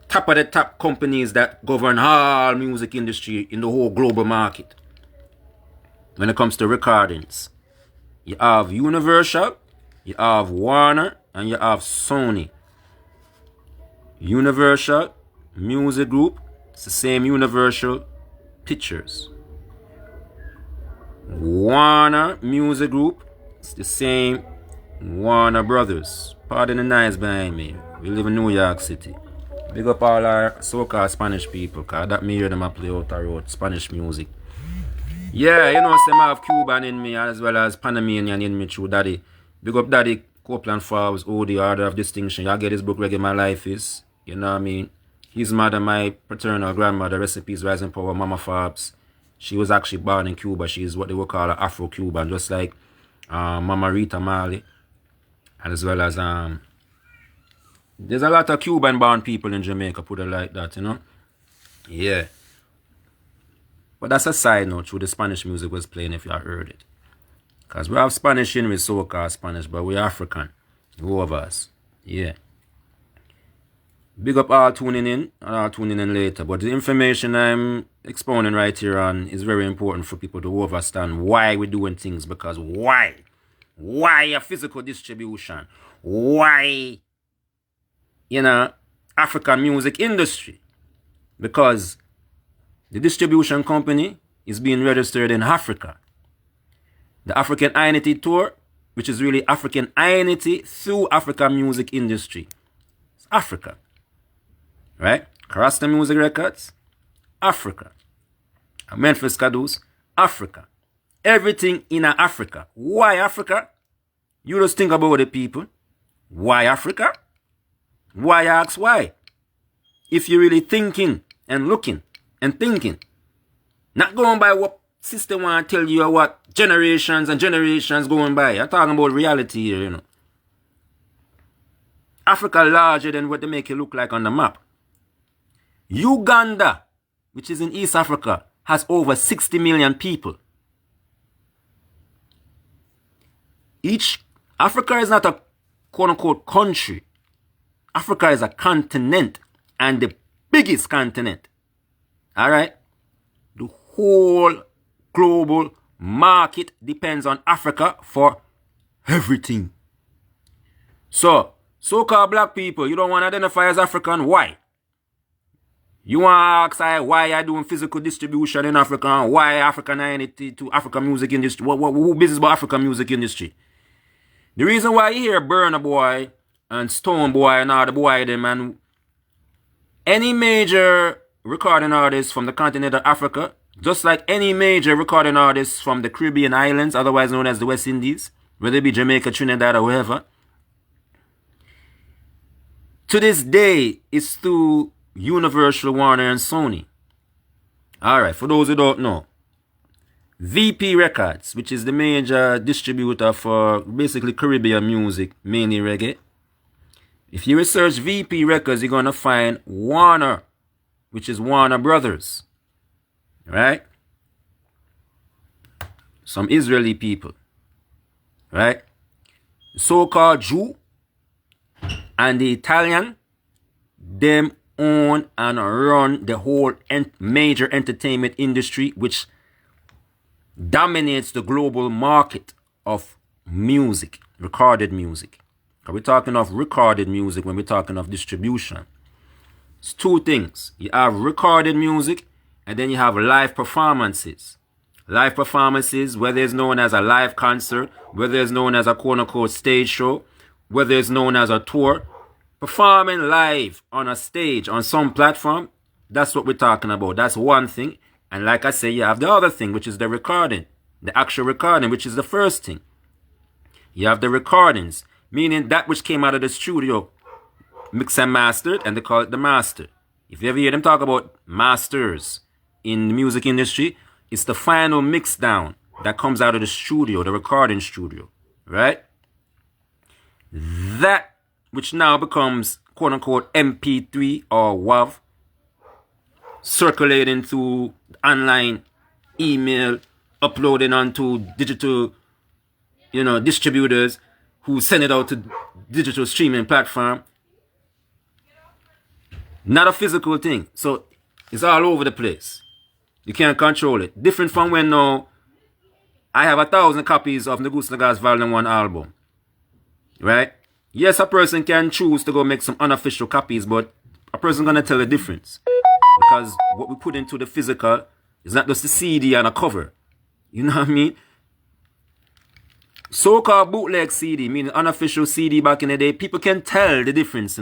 top of the top companies that govern all music industry in the whole global market. When it comes to recordings, you have Universal, you have Warner, and you have Sony. Universal Music Group, it's the same Universal Pictures. Warner Music Group, it's the same Warner Brothers. Pardon the noise behind me. We live in New York City. Big up all our so-called Spanish people, because that me hear them play out the road, Spanish music. Yeah, you know, I have Cuban in me as well as Panamanian in me through Daddy. Big up Daddy Copeland Forbes, OD, Order of Distinction. Y'all get his book, Reggae My Life Is. You know what I mean? His mother, my paternal grandmother, recipes, Rising Power, Mama Forbes. She was actually born in Cuba. She's what they would call an Afro-Cuban, just like Mama Rita Marley. And as well as, there's a lot of Cuban-born people in Jamaica, put it like that, you know? Yeah. But that's a side note through the Spanish music was playing, if you have heard it. Because we have Spanish in with so-called Spanish, but we're African. Who of us? Yeah. Big up all tuning in, and I'll tuning in later. But the information I'm expounding right here on is very important for people to understand why we're doing things. Because why? Why a physical distribution? Why, you know, African music industry? Because the distribution company is being registered in Africa. The African Inity tour, which is really African Inity through African Music Industry. It's Africa. Right? KaRasta Music Records, Africa. Imänefese Qaduse, Africa. Everything in Africa. Why Africa? You just think about it, people. Why Africa? Why ask why? If you're really thinking and looking and thinking, not going by what system want to tell you or what generations and generations going by. I'm talking about reality here, you know. Africa larger than what they make it look like on the map. Uganda, which is in East Africa, has over 60 million people. Africa is not a quote-unquote country. Africa is a continent, and the biggest continent. All right? The whole global market depends on Africa for everything. So-called black people, you don't want to identify as African. Why? You want to ask why I doing physical distribution in Africa? Why African Inity to African music industry? Who business about African music industry? The reason why you hear Burna Boy and Stone Boy and all the boy them and any major recording artist from the continent of Africa, just like any major recording artist from the Caribbean islands, otherwise known as the West Indies, whether it be Jamaica, Trinidad, or wherever, to this day, it's through Universal, Warner, and Sony. Alright, for those who don't know, VP Records, which is the major distributor for basically Caribbean music, mainly reggae. If you research VP Records, you're going to find Warner, which is Warner Brothers. Right? Some Israeli people. Right? The so-called Jew and the Italian, them own and run the whole major entertainment industry, which dominates the global market of music, recorded music. We're talking of recorded music when we're talking of distribution. It's two things. You have recorded music and then you have live performances. Live performances, whether it's known as a live concert, whether it's known as a quote-unquote stage show, whether it's known as a tour, performing live on a stage, on some platform, that's what we're talking about. That's one thing. And like I say, you have the other thing, which is the recording. The actual recording, which is the first thing. You have the recordings, meaning that which came out of the studio, mixed and mastered, and they call it the master. If you ever hear them talk about masters in the music industry, it's the final mix down that comes out of the studio, the recording studio, right? That which now becomes quote-unquote MP3 or WAV, circulating through online email, uploading onto digital, distributors who send it out to digital streaming platform. Not a physical thing. So it's all over the place. You can't control it. Different from when now I have 1,000 copies of Qaduse Naga's Volume 1 album. Right? Yes, a person can choose to go make some unofficial copies, but a person gonna tell the difference. Because what we put into the physical is not just the CD and a cover. You know what I mean? So-called bootleg CD, meaning unofficial CD back in the day, people can tell the difference,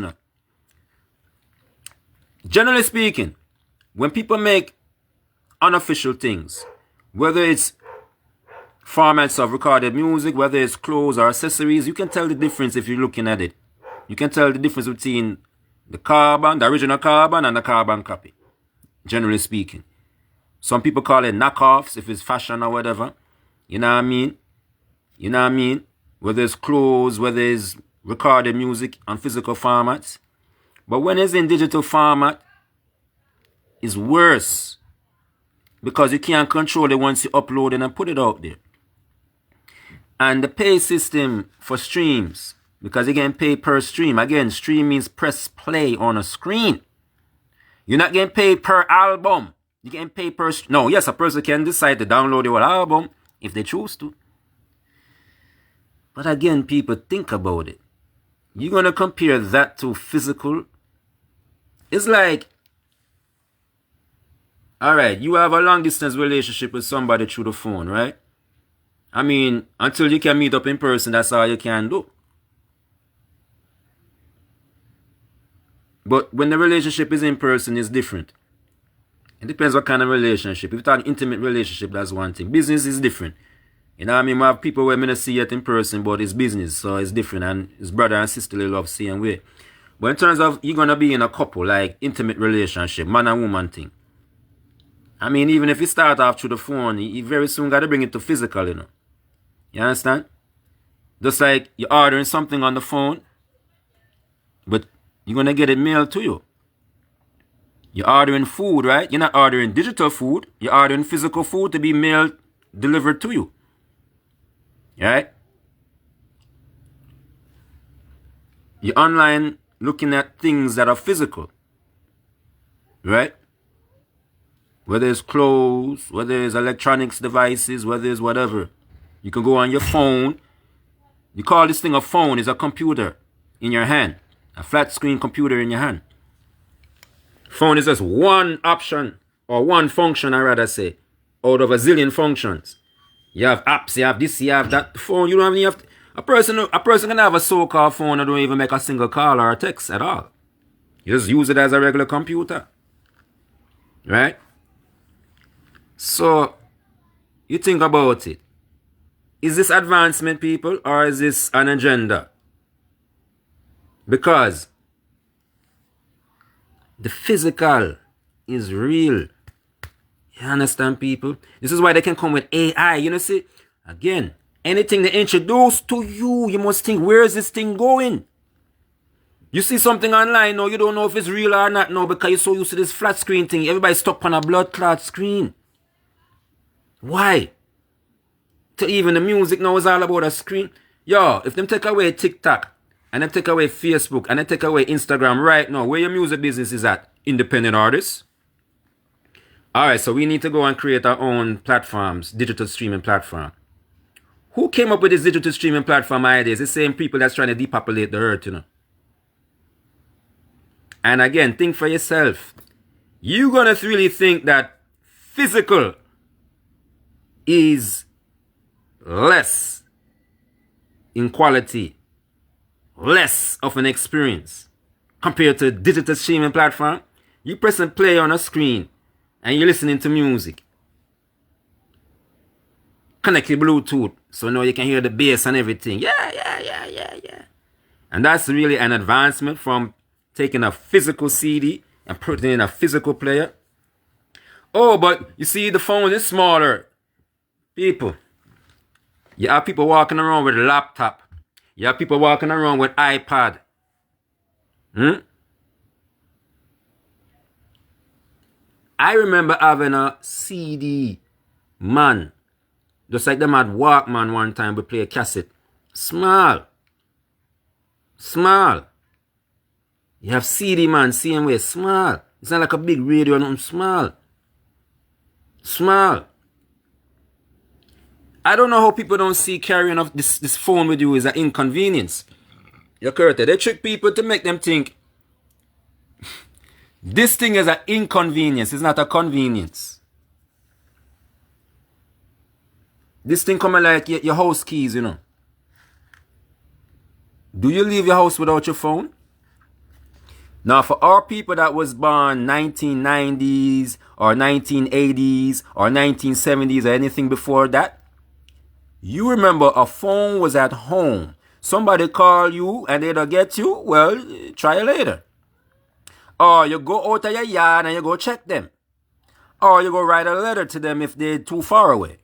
Generally speaking, when people make unofficial things, whether it's formats of recorded music, whether it's clothes or accessories, you can tell the difference if you're looking at it. You can tell the difference between the original carbon and the carbon copy, generally speaking. Some people call it knockoffs if it's fashion or whatever. You know what I mean? You know what I mean? Whether it's clothes, whether it's recorded music on physical formats. But when it's in digital format, it's worse. Because you can't control it once you upload it and put it out there. And the pay system for streams, because you're getting paid per stream. Again, stream means press play on a screen. You're not getting paid per album. You're getting paid per... No, yes, a person can decide to download the whole album if they choose to. But again, people, think about it. You're going to compare that to physical. It's like, all right, you have a long distance relationship with somebody through the phone, right? I mean, until you can meet up in person, that's all you can do. But when the relationship is in person, it's different. It depends what kind of relationship. If you're talking intimate relationship, that's one thing. Business is different. You know what I mean? I have people where I don't see it in person, but it's business, so it's different. And it's brother and sisterly love same way. But in terms of you're going to be in a couple, like intimate relationship, man and woman thing. I mean, even if you start off through the phone, you very soon got to bring it to physical, You understand? Just like you're ordering something on the phone, but you're going to get it mailed to you. You're ordering food, right? You're not ordering digital food. You're ordering physical food to be mailed, delivered to you. Right? You're online looking at things that are physical. Right? Whether it's clothes, whether it's electronics devices, whether it's whatever. You can go on your phone. You call this thing a phone. It's a computer in your hand. A flat screen computer in your hand. Phone is just one option, or one function, I rather say, out of a zillion functions. You have apps, you have this, you have that. Phone, you don't even have to, A person can have a so-called phone and don't even make a single call or a text at all. You just use it as a regular computer. Right? So, you think about it. Is this advancement, people, or is this an agenda? Because the physical is real. You understand, people? This is why they can come with AI. You know, see? Again, anything they introduce to you, you must think, where is this thing going? You see something online now, you don't know if it's real or not now because you're so used to this flat screen thing. Everybody's stuck on a blood clot screen. Why? To even the music now is all about a screen. Yo, if them take away TikTok, and them take away Facebook, and them take away Instagram right now, where your music business is at? Independent artists? Alright, so we need to go and create our own platforms, digital streaming platform. Who came up with this digital streaming platform ideas? The same people that's trying to depopulate the earth, you know. And again, think for yourself. You're going to really think that physical is less in quality, less of an experience compared to a digital streaming platform? You press and play on a screen and you're listening to music. Connect your Bluetooth so now you can hear the bass and everything. Yeah. And that's really an advancement from taking a physical CD and putting in a physical player. Oh, but you see, the phone is smaller. People. You have people walking around with a laptop. You have people walking around with iPad. I remember having a CD, man. Just like them had Walkman one time, we play a cassette. Small. You have CD, man, same way, small. It's not like a big radio, nothing small. I don't know how people don't see carrying of this phone with you is an inconvenience. You're correct. They trick people to make them think this thing is an inconvenience. It's not a convenience. This thing coming like your house keys, you know. Do you leave your house without your phone? Now, for our people that was born 1990s or 1980s or 1970s or anything before that, you remember a phone was at home. Somebody call you and they don't get you, well, try it later. Or you go out of your yard and you go check them. Or you go write a letter to them if they're too far away.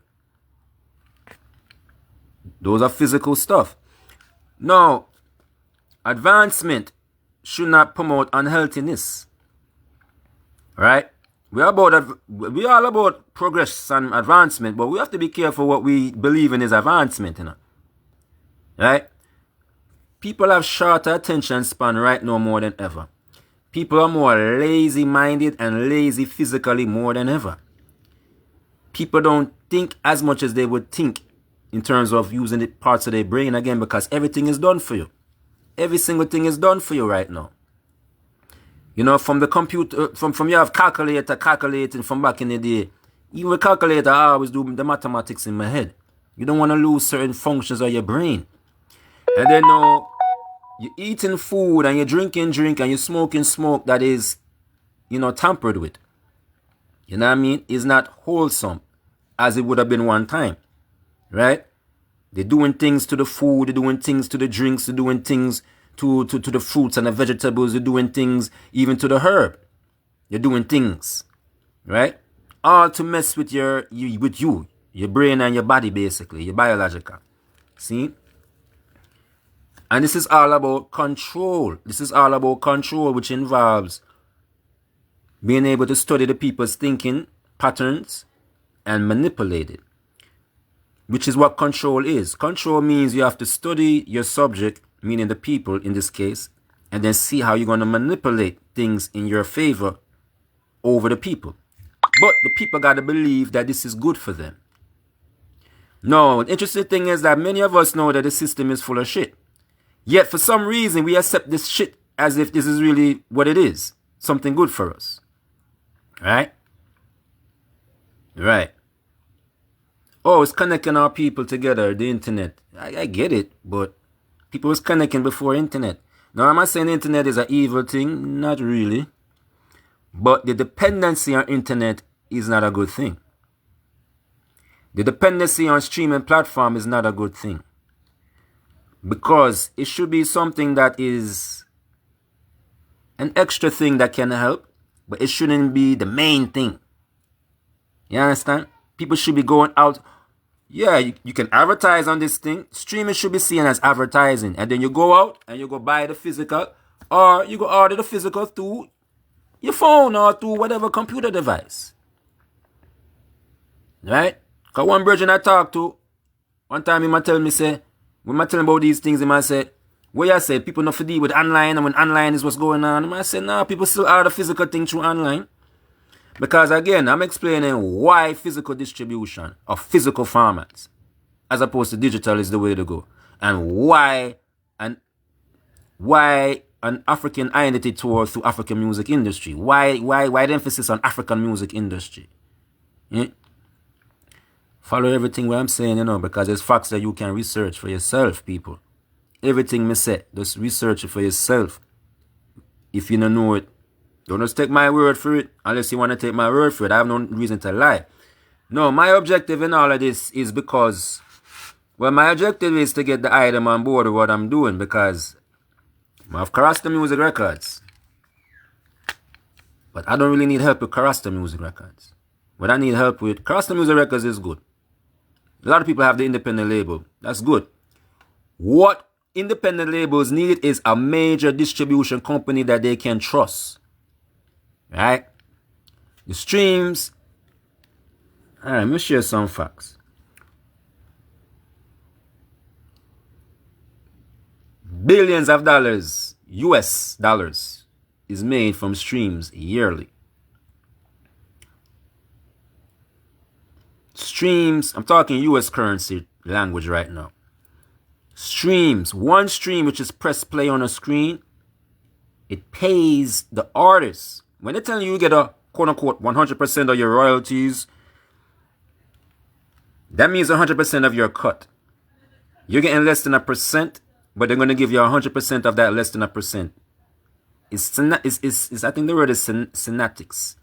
Those are physical stuff. Now, advancement should not promote unhealthiness. Right? We all about progress and advancement, but we have to be careful what we believe in is advancement, you know. Right? People have shorter attention span right now more than ever. People are more lazy-minded and lazy physically more than ever. People don't think as much as they would think in terms of using the parts of their brain again because everything is done for you. Every single thing is done for you right now. You know, from the computer, from you have calculating from back in the day. Even with calculator, I always do the mathematics in my head. You don't want to lose certain functions of your brain. And then now, you're eating food and you're drinking drink and you're smoking smoke that is, you know, tampered with. You know what I mean? It's not wholesome as it would have been one time. Right? They're doing things to the food, they're doing things to the drinks, they're doing things to the fruits and the vegetables, they're doing things even to the herb. They're doing things. Right? All to mess with your brain and your body basically, your biological. See? And this is all about control. This is all about control, which involves being able to study the people's thinking patterns and manipulate it. Which is what control is. Control means you have to study your subject, meaning the people in this case, and then see how you're going to manipulate things in your favor over the people. But the people got to believe that this is good for them. No, the interesting thing is that many of us know that the system is full of shit. Yet for some reason we accept this shit as if this is really what it is. Something good for us. Right? Right. Oh, it's connecting our people together, the internet. I get it, but people was connecting before internet. Now, am I saying the internet is an evil thing? Not really. But the dependency on internet is not a good thing. The dependency on streaming platform is not a good thing. Because it should be something that is an extra thing that can help, but it shouldn't be the main thing. You understand? People should be going out. Yeah, you can advertise on this thing. Streaming should be seen as advertising. And then you go out and you go buy the physical, or you go order the physical through your phone or through whatever computer device. Right? Because one virgin I talked to, one time he might tell me, say, when I tell him about these things, he might say, what you say, people not to deal with online, and when online is what's going on. I say, no, people still order physical thing through online. Because again, I'm explaining why physical distribution of physical formats as opposed to digital is the way to go. And why an African Inity tour through African Music Industry. Why the emphasis on African Music Industry? Yeah? Follow everything what I'm saying, because there's facts that you can research for yourself, people. Everything me say, just research it for yourself. If you don't know it, don't just take my word for it, unless you want to take my word for it. I have no reason to lie. No, my objective in all of this is because, well, my objective is to get the item on board with what I'm doing, because I have KaRasta Music Records. But I don't really need help with KaRasta Music Records. What I need help with, KaRasta Music Records is good. A lot of people have the independent label. That's good. What independent labels need is a major distribution company that they can trust. Right? The streams. Alright, let me share some facts. Billions of dollars, US dollars, is made from streams yearly. Streams, I'm talking US currency language right now. Streams, one stream which is press play on a screen, it pays the artist. When they tell you get a quote-unquote 100% of your royalties, that means 100% of your cut. You're getting less than 1%, but they're going to give you 100% of that less than 1%. I think the word is synaptics.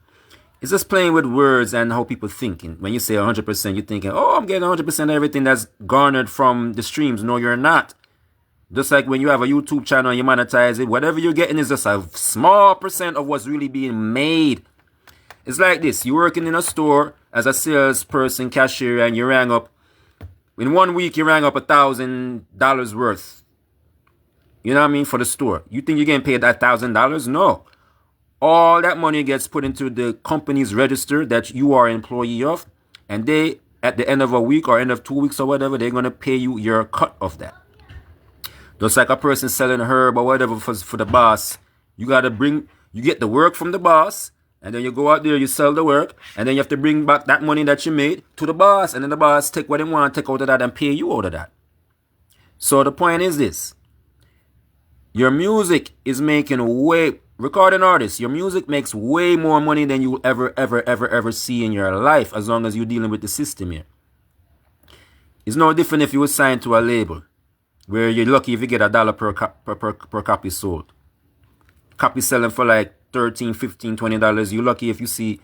It's just playing with words and how people thinking. When you say 100%, you're thinking, oh, I'm getting 100% of everything that's garnered from the streams. No, you're not. Just like when you have a YouTube channel and you monetize it, whatever you're getting is just a small percent of what's really being made. It's like this. You're working in a store as a salesperson, cashier, and you rang up. In 1 week, you rang up $1,000 worth. You know what I mean? For the store. You think you're getting paid that $1,000? No. All that money gets put into the company's register that you are an employee of. And they, at the end of a week or end of 2 weeks or whatever, they're going to pay you your cut of that. Just like a person selling a herb or whatever for the boss. You get the work from the boss. And then you go out there, you sell the work. And then you have to bring back that money that you made to the boss. And then the boss take what they want, take out of that and pay you out of that. So the point is this. Your music is making recording artists, your music makes way more money than you will ever see in your life, as long as you're dealing with the system here. It's no different if you were signed to a label, where you're lucky if you get $1 per copy sold. Copy selling for like $13, $15, $20. You're lucky if you see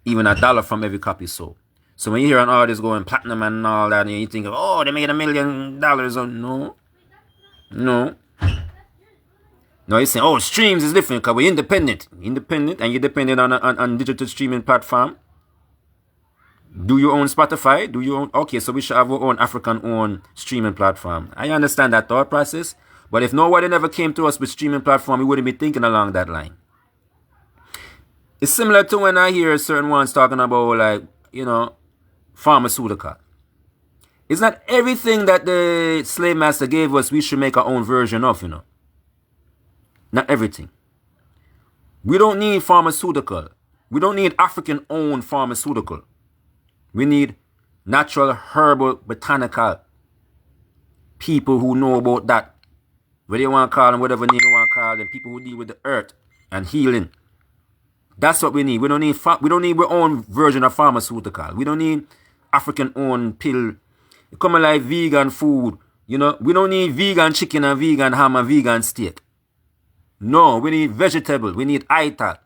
even $1 from every copy sold. So when you hear an artist going platinum and all that, and you think, oh, they made $1 million. No, you're saying, oh, streams is different because we're independent. Independent, and you're dependent on digital streaming platform. Do you own Spotify? Do you own... Okay, so we should have our own African-owned streaming platform. I understand that thought process. But if nobody never came to us with streaming platform, we wouldn't be thinking along that line. It's similar to when I hear certain ones talking about, like, pharmaceutical. It's not everything that the slave master gave us we should make our own version of, Not everything. We don't need pharmaceutical. We don't need African-owned pharmaceutical. We need natural, herbal, botanical people who know about that. Whether you want to call them, whatever name you want to call them, people who deal with the earth and healing. That's what we need. We don't need our own version of pharmaceutical. We don't need African-owned pill. It come like vegan food. You know, we don't need vegan chicken and vegan ham and vegan steak. No, we need vegetable. We need ITAL.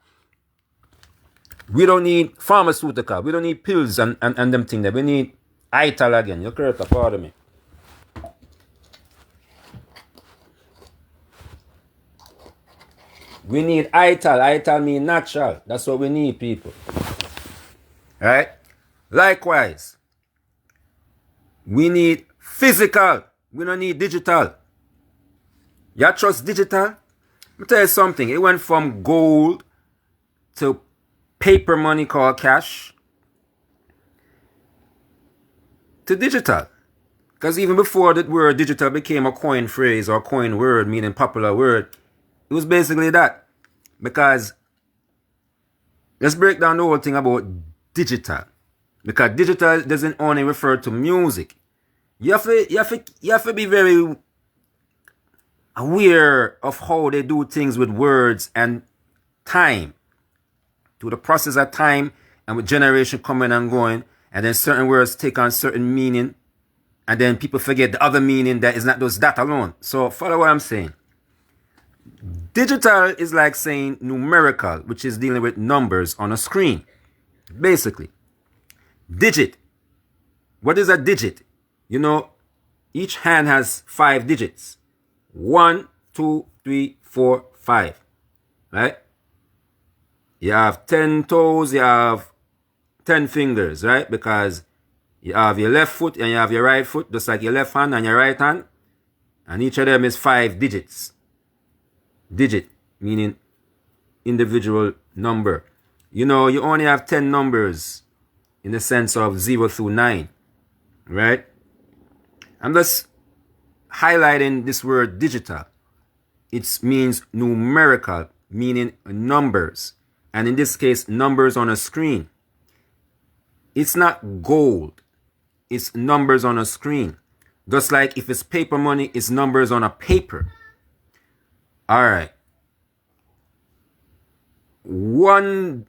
We don't need pharmaceutical. We don't need pills and them things there. We need ITAL again. You're correct, pardon me. We need ITAL. ITAL means natural. That's what we need, people. Right? Likewise, we need physical. We don't need digital. You trust digital? Let me tell you something. It went from gold to paper money called cash to digital. Because even before that word digital became a coin phrase or coin word, meaning popular word, it was basically that. Because let's break down the whole thing about digital. Because digital doesn't only refer to music. You have to be very aware of how they do things with words and time. To the process of time and with generation coming and going. And then certain words take on certain meaning. And then people forget the other meaning that is not just that alone. So follow what I'm saying. Digital is like saying numerical, which is dealing with numbers on a screen. Basically. Digit. What is a digit? You know, each hand has 5 digits. 1, 2, 3, 4, 5. Right? You have 10 toes, you have 10 fingers, right? Because you have your left foot and you have your right foot, just like your left hand and your right hand. And each of them is 5 digits. Digit, meaning individual number. You know, you only have 10 numbers in the sense of 0 through 9, right? I'm just highlighting this word digital. It means numerical, meaning numbers. And in this case, numbers on a screen. It's not gold. It's numbers on a screen. Just like if it's paper money, it's numbers on a paper. All right. $1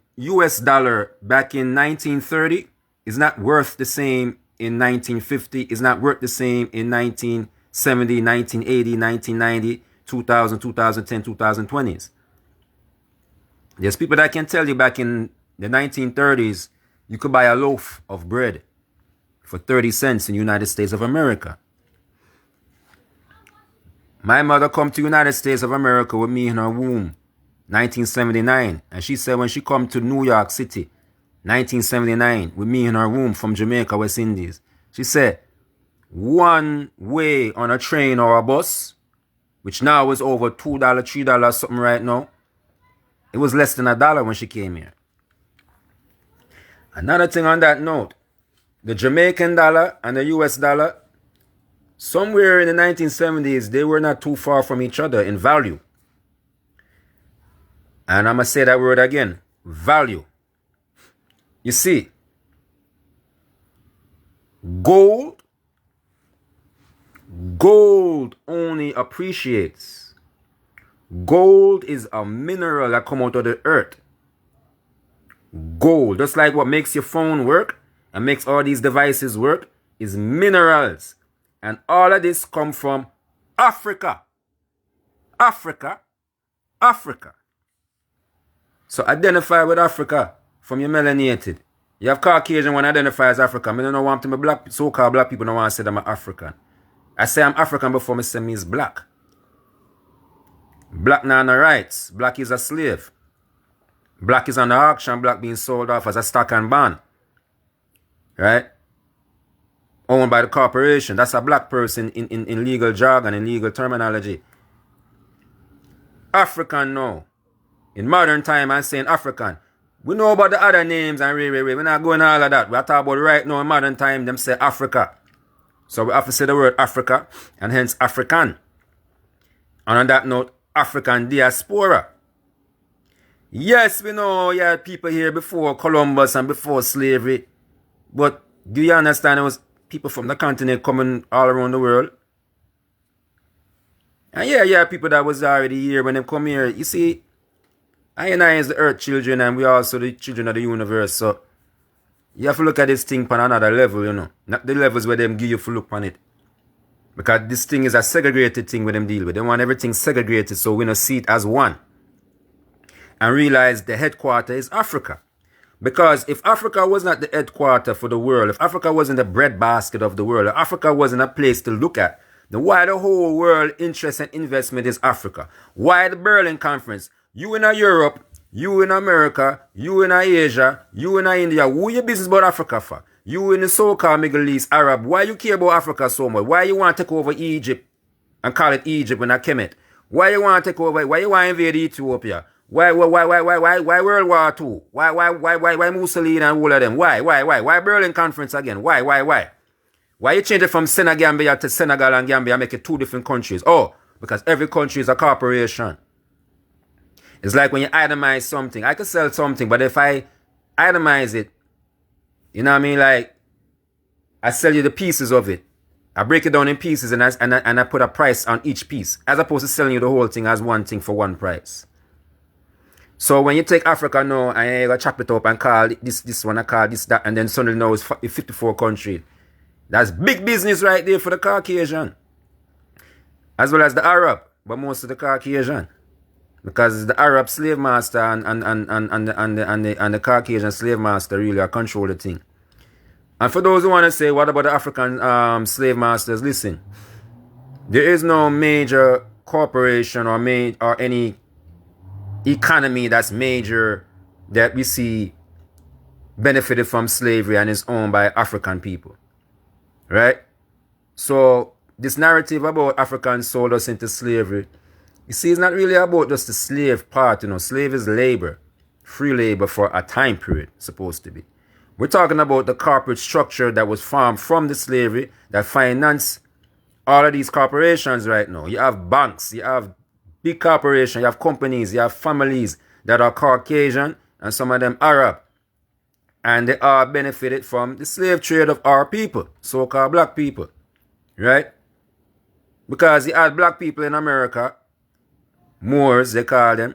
back in 1930 is not worth the same in 1950. It's not worth the same in 1970, 1980, 1990, 2000, 2010, 2020s. There's people that can tell you back in the 1930s, you could buy a loaf of bread for 30 cents in the United States of America. My mother come to the United States of America with me in her womb, 1979. And she said when she come to New York City, 1979, with me in her womb from Jamaica, West Indies, she said, one way on a train or a bus, which now is over $2, $3 something right now, it was less than $1 when she came here. Another thing on that note, the Jamaican dollar and the US dollar, somewhere in the 1970s, they were not too far from each other in value. And I'm going to say that word again, value. You see, gold only appreciates. Gold is a mineral that comes out of the earth. Gold, just like what makes your phone work and makes all these devices work, is minerals. And all of this come from Africa. Africa. Africa. So identify with Africa from your melanated. You have Caucasian one identify as African. I don't want to be black, so-called black people don't want to say that I'm African. I say I'm African before I say me is black. Black now no rights. Black is a slave. Black is on the auction. Black being sold off as a stock and bond. Right? Owned by the corporation. That's a black person in legal jargon, in legal terminology. African now. In modern time, I'm saying African. We know about the other names and we're not going all of that. We're talking about right now in modern time, them say Africa. So we have to say the word Africa and hence African. And on that note, African diaspora. Yes, we know you had people here before Columbus and before slavery. But do you understand it was people from the continent coming all around the world? And yeah, people that was already here when they come here. You see, I and I is the earth children and we are also the children of the universe. So You have to look at this thing on another level, you know. Not the levels where them give you to look on it. Because this thing is a segregated thing with them deal with. They want everything segregated so we don't see it as one. And realize the headquarters is Africa. Because if Africa was not the headquarter for the world, if Africa wasn't the breadbasket of the world, if Africa wasn't a place to look at, then why the whole world interest and investment is Africa? Why the Berlin Conference? You in Europe, you in America, you in Asia, you in India, who your business about Africa for? You in the so-called Middle East, Arab, why you care about Africa so much? Why you want to take over Egypt and call it Egypt when I came it? Why you want to take over, why you want to invade Ethiopia? Why World War II? Why Mussolini and all of them? Why Berlin Conference again? Why? Why you change it from Senegal to Senegal and Gambia and make it two different countries? Oh, because every country is a corporation. It's like when you itemize something. I could sell something, but if I itemize it, you know what I mean? Like, I sell you the pieces of it. I break it down in pieces and I put a price on each piece, as opposed to selling you the whole thing as one thing for one price. So when you take Africa now and you go chop it up and call this one, I call this, that, and then suddenly now it's 54 countries. That's big business right there for the Caucasian. As well as the Arab, but most of the Caucasian. Because the Arab slave master and the Caucasian slave master really control the thing. And for those who want to say, what about the African slave masters? Listen, there is no major corporation or any economy that's major that we see benefited from slavery and is owned by African people. Right? So this narrative about Africans sold us into slavery, you see, it's not really about just the slave part, you know. Slave is labor, free labor for a time period, supposed to be. We're talking about the corporate structure that was formed from the slavery that finance all of these corporations right now. You have banks, you have big corporations, you have companies, you have families that are Caucasian and some of them Arab. And they are benefited from the slave trade of our people, so-called black people, right? Because you had black people in America, Moors, they call them.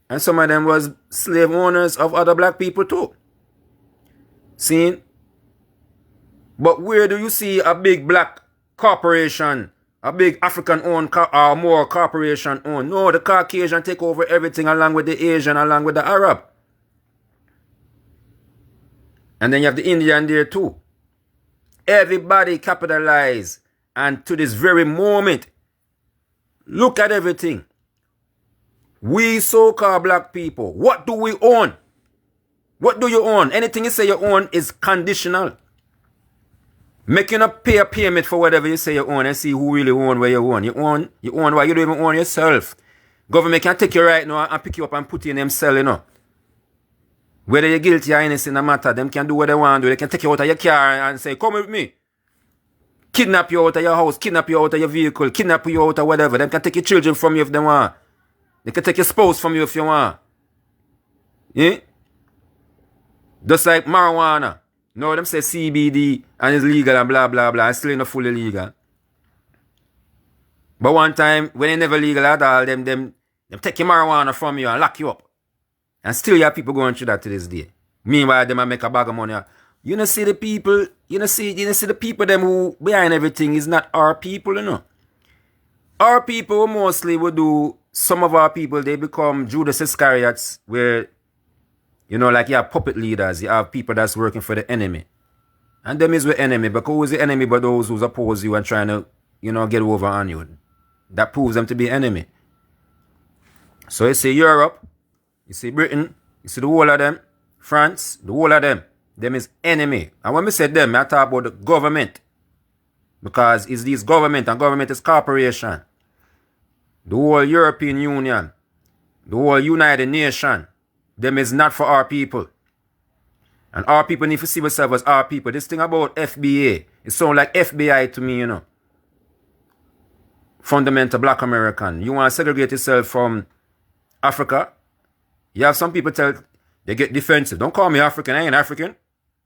And some of them was slave owners of other black people too. See? But where do you see a big black corporation, a big African-owned or more corporation-owned? No, the Caucasian take over everything along with the Asian, along with the Arab. And then you have the Indian there too. Everybody capitalize. And to this very moment, look at everything. We so-called black people, what do we own? What do you own? Anything you say you own is conditional. Make you not pay a payment for whatever you say you own and see who really own where you own. You own why you don't even own yourself. Government can take you right now and pick you up and put you in them cell, you know. Whether you're guilty or innocent, no matter. Them can do what they want to do. They can take you out of your car and say, come with me. Kidnap you out of your house, kidnap you out of your vehicle, kidnap you out of whatever. Them can take your children from you if they want. They can take your spouse from you if you want. Yeah? Just like marijuana. No, them say CBD and it's legal and blah, blah, blah. It's still not fully legal. But one time, when it's never legal at all, them take your marijuana from you and lock you up. And still you have people going through that to this day. Meanwhile, them make a bag of money. You know, see the people, you know, see the people them who behind everything is not our people, you know. Our people mostly would do, some of our people, they become Judas Iscariots, where, you know, like you have puppet leaders, you have people that's working for the enemy. And them is the enemy, because who is the enemy but those who oppose you and trying to, you know, get over on you. That proves them to be enemy. So you see Europe, you see Britain, you see the whole of them, France, the whole of them is enemy. And when we say them, I talk about the government. Because it's these government, and government is corporation. The whole European Union, the whole United Nations, them is not for our people. And our people need to see themselves as our people. This thing about FBA, it sounds like FBI to me, you know. Fundamental black American. You want to segregate yourself from Africa? You have some people they get defensive. Don't call me African, I ain't African.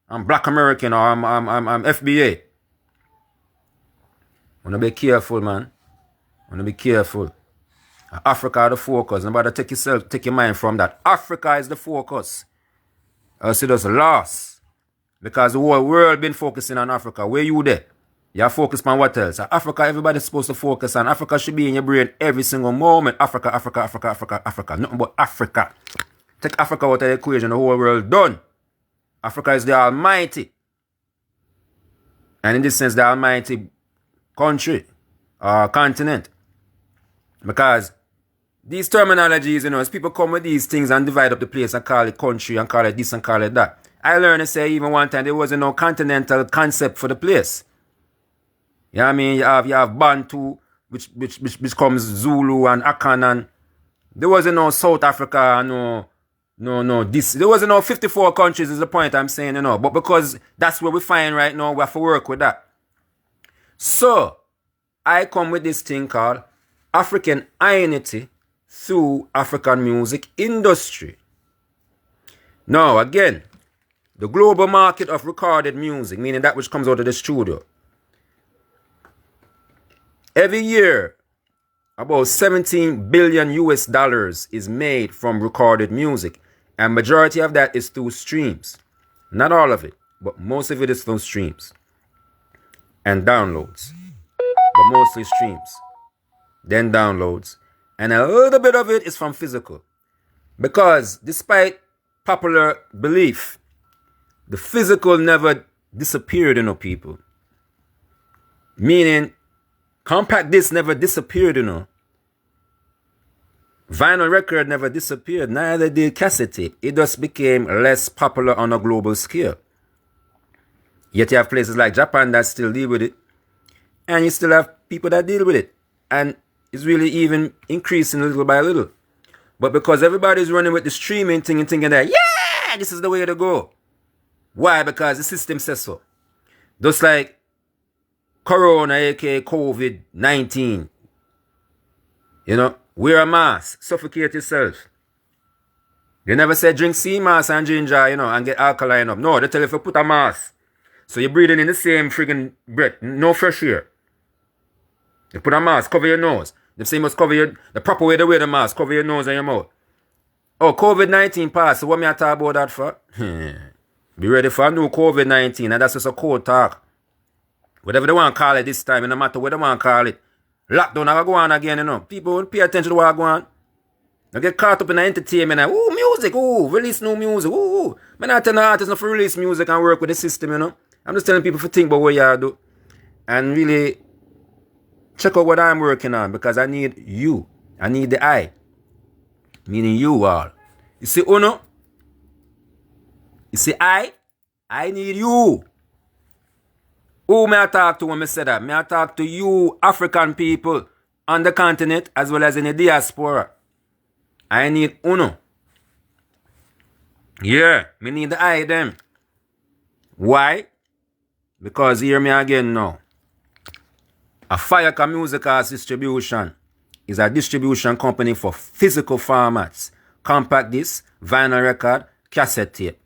I'm black American or I'm FBA. Wanna be careful, man. Wanna be careful. Africa is the focus. Nobody take your mind from that. Africa is the focus. Else it does lost. Because the whole world been focusing on Africa. Where you there? You're focused on what else? Africa, everybody's supposed to focus on. Africa should be in your brain every single moment. Africa, Africa, Africa, Africa, Africa. Nothing but Africa. Take Africa out of the equation, the whole world done. Africa is the almighty. And in this sense, the almighty country or continent. Because these terminologies, as people come with these things and divide up the place and call it country and call it this and call it that. I learned to say even one time there wasn't no continental concept for the place. You know what I mean? You have Bantu, which comes Zulu and Akan, and there wasn't no South Africa, no this. There wasn't no 54 countries is the point I'm saying, But because that's where we find right now, we have to work with that. So, I come with this thing called African Inity through African Music Industry. Now, again, the global market of recorded music, meaning that which comes out of the studio. Every year, about 17 billion US dollars is made from recorded music. And majority of that is through streams. Not all of it, but most of it is through streams. And downloads. But mostly streams. Then downloads. And a little bit of it is from physical. Because despite popular belief, the physical never disappeared, people. Meaning, compact disc never disappeared, Vinyl record never disappeared, neither did cassette tape. It just became less popular on a global scale. Yet you have places like Japan that still deal with it. And you still have people that deal with it. And it's really even increasing little by little. But because everybody's running with the streaming thing and thinking that, yeah, this is the way to go. Why? Because the system says so. Just like Corona, aka COVID-19. Wear a mask, suffocate yourself. They never said drink sea mask and ginger, and get alkaline up. No, they tell you if you put a mask. So you're breathing in the same friggin' breath, no fresh air. You put a mask, cover your nose. The same must cover the proper way to wear the mask, cover your nose and your mouth. Oh, COVID-19 passed, so what me I talk about that for? Be ready for a new COVID-19, and that's just a cold talk. Whatever they want to call it this time, no matter what they want to call it. Lockdown, I go on again, People won't pay attention to what I go on. They get caught up in the entertainment. Ooh, music, release new music, Man, I tell the artists not to release music and work with the system, I'm just telling people to think about what you do. And really check out what I'm working on, because I need you. I need the I. Meaning you all. You see, Uno? You see, I need you. Who may I talk to when I say that? May I talk to you, African people, on the continent as well as in the diaspora. I need Uno. Yeah, me need the I them. Why? Because hear me again now. Ahfyahkah Music Arts Distribution is a distribution company for physical formats, compact disc, vinyl record, cassette tape.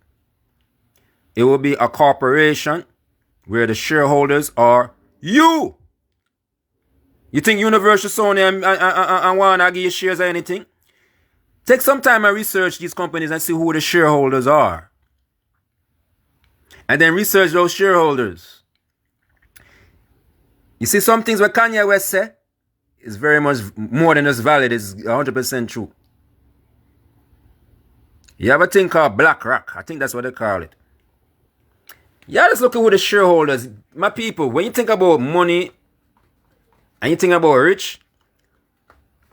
It will be a corporation where the shareholders are you. You think Universal Sony and Warner give you shares or anything? Take some time and research these companies and see who the shareholders are. And then research those shareholders. You see, some things what Kanye West say is very much more than just valid. It's 100% true. You have a thing called BlackRock. I think that's what they call it. Yeah, let's look at who the shareholders. My people, when you think about money and you think about rich,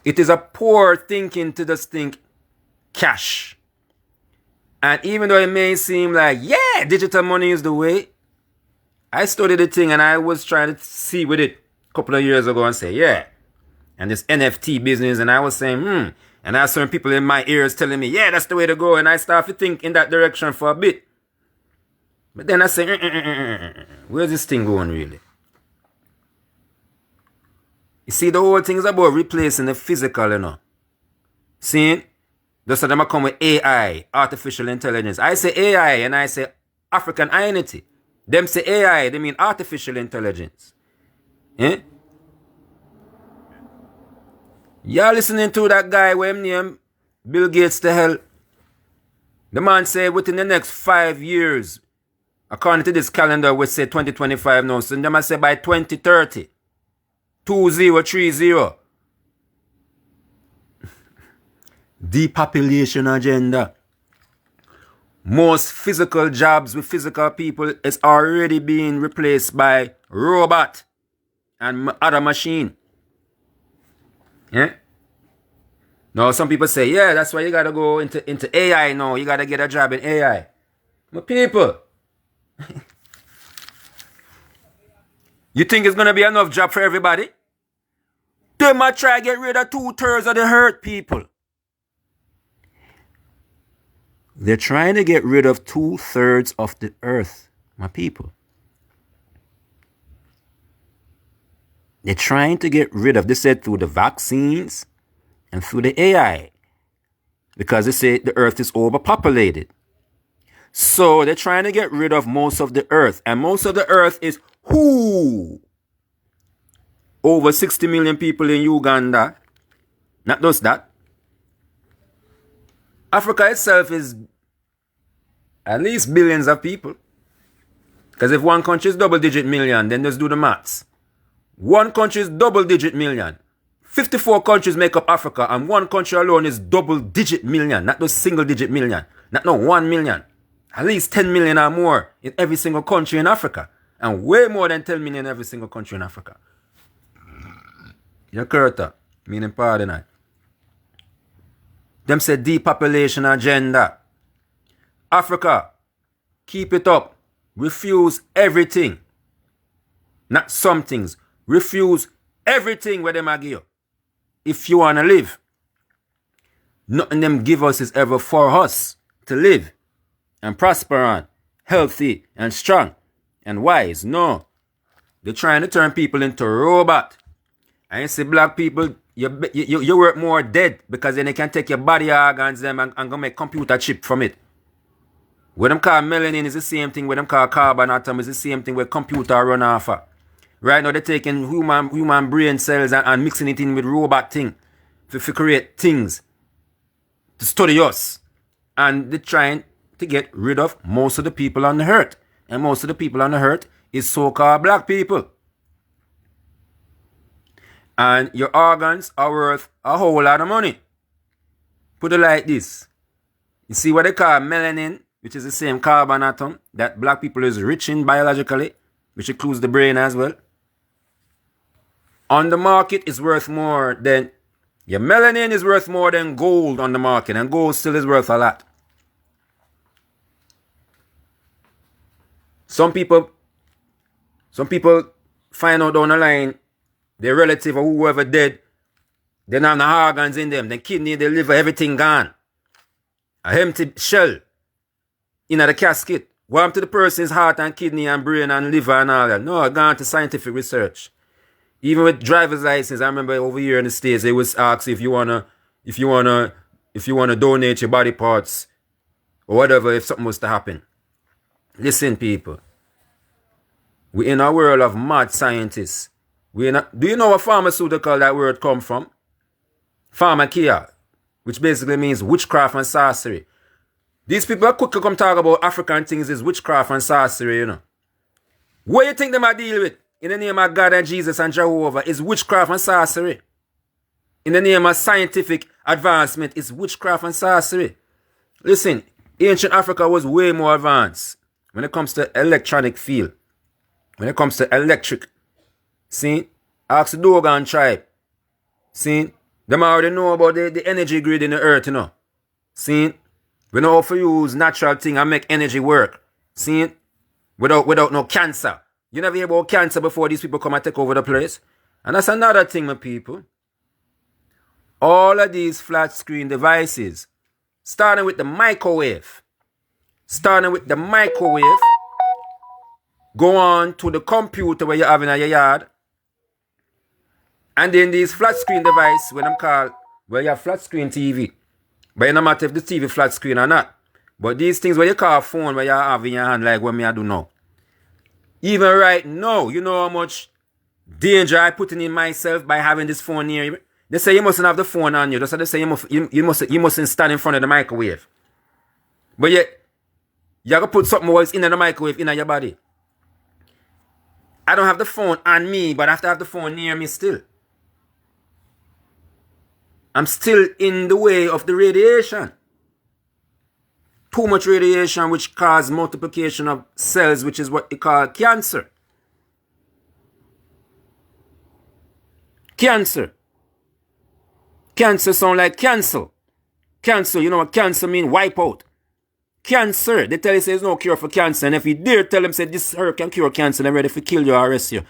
it is a poor thinking to just think cash. And even though it may seem like, yeah, digital money is the way, I studied the thing and I was trying to see with it a couple of years ago and say, yeah. And this NFT business, and I was saying, And I had certain people in my ears telling me, yeah, that's the way to go. And I started to think in that direction for a bit. But then I say, where's this thing going really? You see, the whole thing is about replacing the physical, See? Just so them come with AI, artificial intelligence. I say AI and I say African Inity. Them say AI, they mean artificial intelligence. Eh? Y'all listening to that guy with him name Bill Gates the hell? The man say within the next 5 years, According to this calendar, we say 2025 now. So they must say by 2030. 2030. Depopulation agenda. Most physical jobs with physical people is already being replaced by robot and other machine. Yeah? Now some people say, yeah, that's why you gotta go into AI now. You gotta get a job in AI. My people. You think it's gonna be enough job for everybody? They might try to get rid of 2/3 of the earth, people. They're trying to get rid of 2/3 of the earth, my people. They're trying to get rid of, they said, through the vaccines and through the AI. Because they say the earth is overpopulated. So they're trying to get rid of most of the earth. And most of the earth is who? Over 60 million people in Uganda. Not just that. Africa itself is at least billions of people. Because if one country is double-digit million, then just do the maths. One country is double-digit million. 54 countries make up Africa, and one country alone is double-digit million, not those single-digit million. Not no 1 million. At least 10 million or more in every single country in Africa. And way more than 10 million in every single country in Africa. KaRasta, meaning pardon I. Them say depopulation agenda. Africa, keep it up. Refuse everything. Not some things. Refuse everything where them a give you. If you want to live. Nothing them give us is ever for us to live. And prosper on. Healthy and strong. And wise. No. They're trying to turn people into robot. And you see black people, you work more dead because then they can take your body organs them and go make computer chip from it. What them call melanin is the same thing. What them call carbon atom is the same thing where computer run off of. Right now they're taking human brain cells and mixing it in with robot thing to create things to study us. And they're trying to get rid of most of the people on the earth. And most of the people on the earth is so-called black people. And your organs are worth a whole lot of money. Put it like this. You see what they call melanin, which is the same carbon atom that black people is rich in biologically, which includes the brain as well. On the market is worth more than, your melanin is worth more than gold on the market, and gold still is worth a lot. Some people find out down the line, their relative or whoever dead, they don't have no organs in them. The kidney, the liver, everything gone. A empty shell in the casket. What happened to the person's heart and kidney and brain and liver and all that? No, gone to scientific research. Even with driver's license, I remember over here in the States, they was asked if you wanna donate your body parts or whatever if something was to happen. Listen, people. We're in a world of mad scientists. Do you know what pharmaceutical that word come from? Pharmakia, which basically means witchcraft and sorcery. These people are quick to come talk about African things is witchcraft and sorcery, you know. What you think they might deal with in the name of God and Jesus and Jehovah is witchcraft and sorcery. In the name of scientific advancement is witchcraft and sorcery. Listen, ancient Africa was way more advanced when it comes to electronic field. When it comes to electric. See? Ask the Dogon tribe. See? Them already know about the energy grid in the earth, you know. See? We know how to use natural thing and make energy work. See? Without no cancer. You never hear about cancer before these people come and take over the place. And that's another thing, my people. All of these flat screen devices, starting with the microwave. Go on to the computer where you have in your yard. And then these flat screen device, where you have flat screen TV. But it no matter if the TV flat screen or not. But these things where you call phone where you have in your hand like what me I do now. Even right now, you know how much danger I putting in myself by having this phone near you. They say you mustn't have the phone on you. That's how they say you mustn't stand in front of the microwave. But yet, You gotta put something else in the microwave in your body. I don't have the phone on me, but I have to have the phone near me still. I'm still in the way of the radiation. Too much radiation, which causes multiplication of cells, which is what they call cancer. Cancer. Cancer sound like cancel. Cancer, you know what cancer mean? Wipe out. Cancer. They tell you say there's no cure for cancer. And if you dare tell them say this herb can cure cancer, they're ready to kill you or arrest you.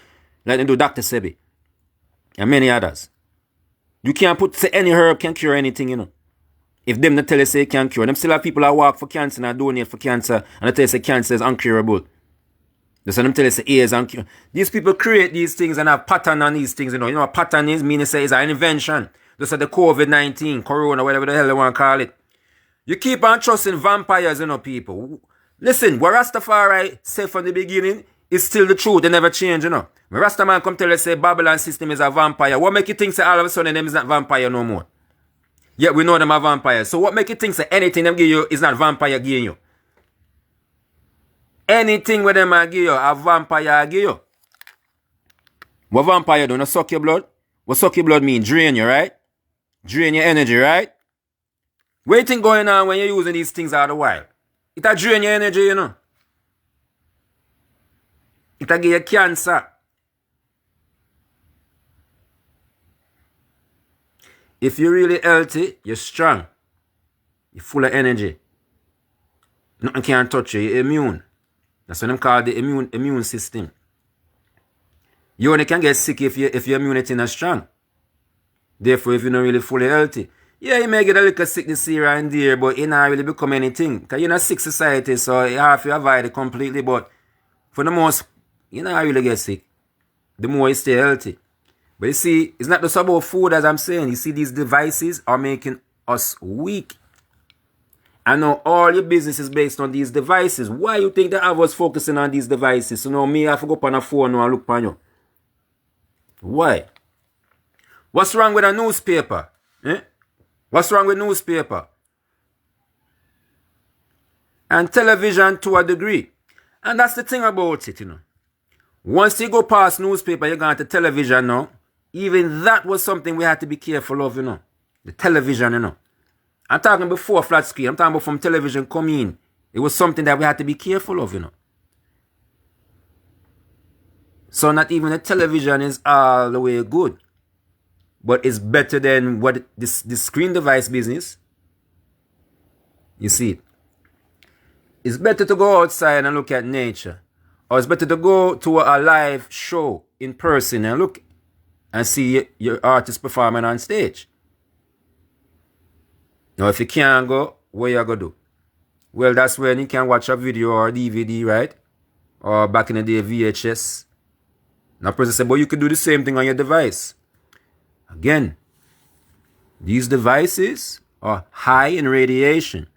Like they do Dr. Sebi. And many others. You can't put say any herb can cure anything, you know. If them they tell you say it can cure. Them still have people that walk for cancer and donate for cancer and they tell you say cancer is uncurable. They say them tell you say AIDS is uncurable. These people create these things and have pattern on these things, you know. You know what pattern is? Meaning say it's an invention. Just like the COVID-19, Corona, whatever the hell they want to call it. You keep on trusting vampires, you know, people. Listen, what Rastafari said from the beginning is still the truth. They never change, you know. When Rastaman come tell you, say, Babylon system is a vampire, what make you think, say, all of a sudden, them is not vampire no more? Yet we know them are vampires. So what make you think, say, anything them give you is not vampire giving you? Anything with them I give you, a vampire give you. What vampire do? No suck your blood? What suck your blood mean? Drain you, right? Drain your energy, right? What you think going on when you're using these things all the while? It'll drain your energy, you know. It'll give you cancer. If you're really healthy, you're strong. You're full of energy. Nothing can touch you. You're immune. That's what them call the immune system. You only can get sick if your immunity is not strong. Therefore, if you're not really fully healthy, yeah, you may get a little sickness here and there, but it not really become anything. Because you're in a sick society, so you have to avoid it completely. But for the most, you not really get sick. The more you stay healthy. But you see, it's not just about food, as I'm saying. You see, these devices are making us weak. I know all your business is based on these devices. Why you think that I was focusing on these devices? So now me, I have to go up on a phone and look on you. Why? What's wrong with a newspaper? Eh? What's wrong with newspaper? And television to a degree. And that's the thing about it, you know. Once you go past newspaper, you're going to television now. Even that was something we had to be careful of, you know. The television, you know. I'm talking before flat screen. I'm talking about from television coming in. It was something that we had to be careful of, you know. So not even the television is all the way good. But it's better than what this screen device business. You see, it's better to go outside and look at nature. Or it's better to go to a live show in person and look and see your artist performing on stage. Now, if you can't go, what you going to do? Well, that's when you can watch a video or DVD, right? Or back in the day, VHS. Now, person said, but you could do the same thing on your device. Again, these devices are high in radiation.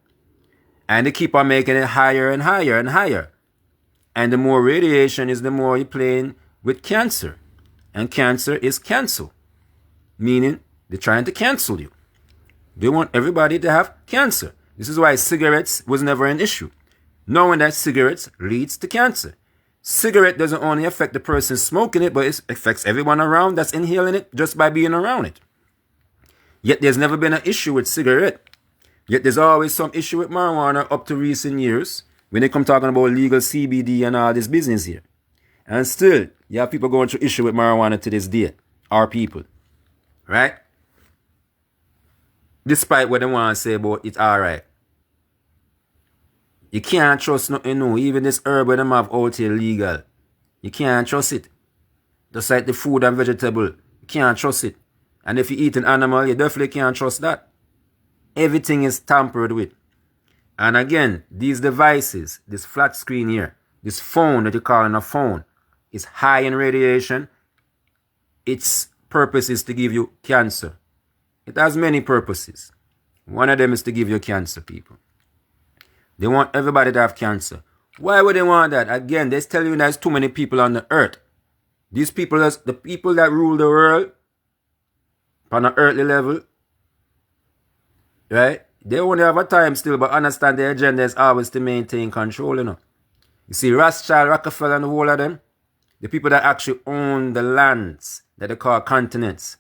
And they keep on making it higher and higher and higher. And the more radiation is, the more you're playing with cancer. And cancer is cancel. Meaning, they're trying to cancel you. They want everybody to have cancer. This is why cigarettes was never an issue. Knowing that cigarettes leads to cancer. Cigarette doesn't only affect the person smoking it, but it affects everyone around that's inhaling it just by being around it. Yet there's never been an issue with cigarette. Yet there's always some issue with marijuana up to recent years when they come talking about legal CBD and all this business here. And still, you have people going through issue with marijuana to this day. Our people. Right? Despite what they want to say about it's alright. You can't trust nothing new. Even this herb that them have out here legal. You can't trust it. Just like the food and vegetable. You can't trust it. And if you eat an animal, you definitely can't trust that. Everything is tampered with. And again, these devices, this flat screen here, this phone that you're calling a phone, is high in radiation. Its purpose is to give you cancer. It has many purposes. One of them is to give you cancer, people. They want everybody to have cancer. Why would they want that? Again, they tell you there's too many people on the earth. These people, the people that rule the world on an earthly level, right? they only have a time still, but understand their agenda is always to maintain control, you know. You see, Rothschild, Rockefeller, and the whole of them, the people that actually own the lands that they call continents.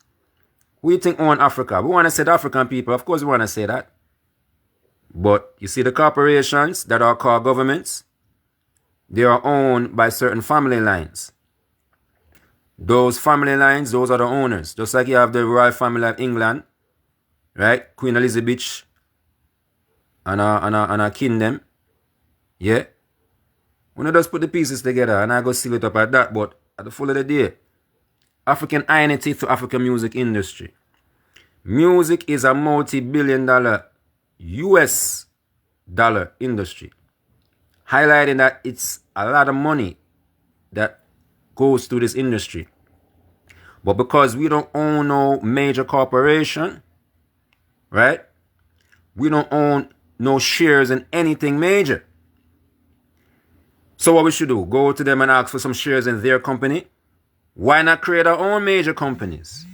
Who you think own Africa? We want to say the African people. Of course we want to say that. But you see the corporations that are called governments, they are owned by certain family lines. Those family lines, those are the owners. Just like you have the royal family of England, right? Queen Elizabeth and her kingdom. Yeah. We don't just put the pieces together and I go seal it up at that. But at the full of the day, African Inity to African Music Industry. Music is a multi-billion-dollar US dollar industry. Highlighting that it's a lot of money that goes through this industry. But because we don't own no major corporation, right? We don't own no shares in anything major. So what we should do? Go to them and ask for some shares in their company? Why not create our own major companies?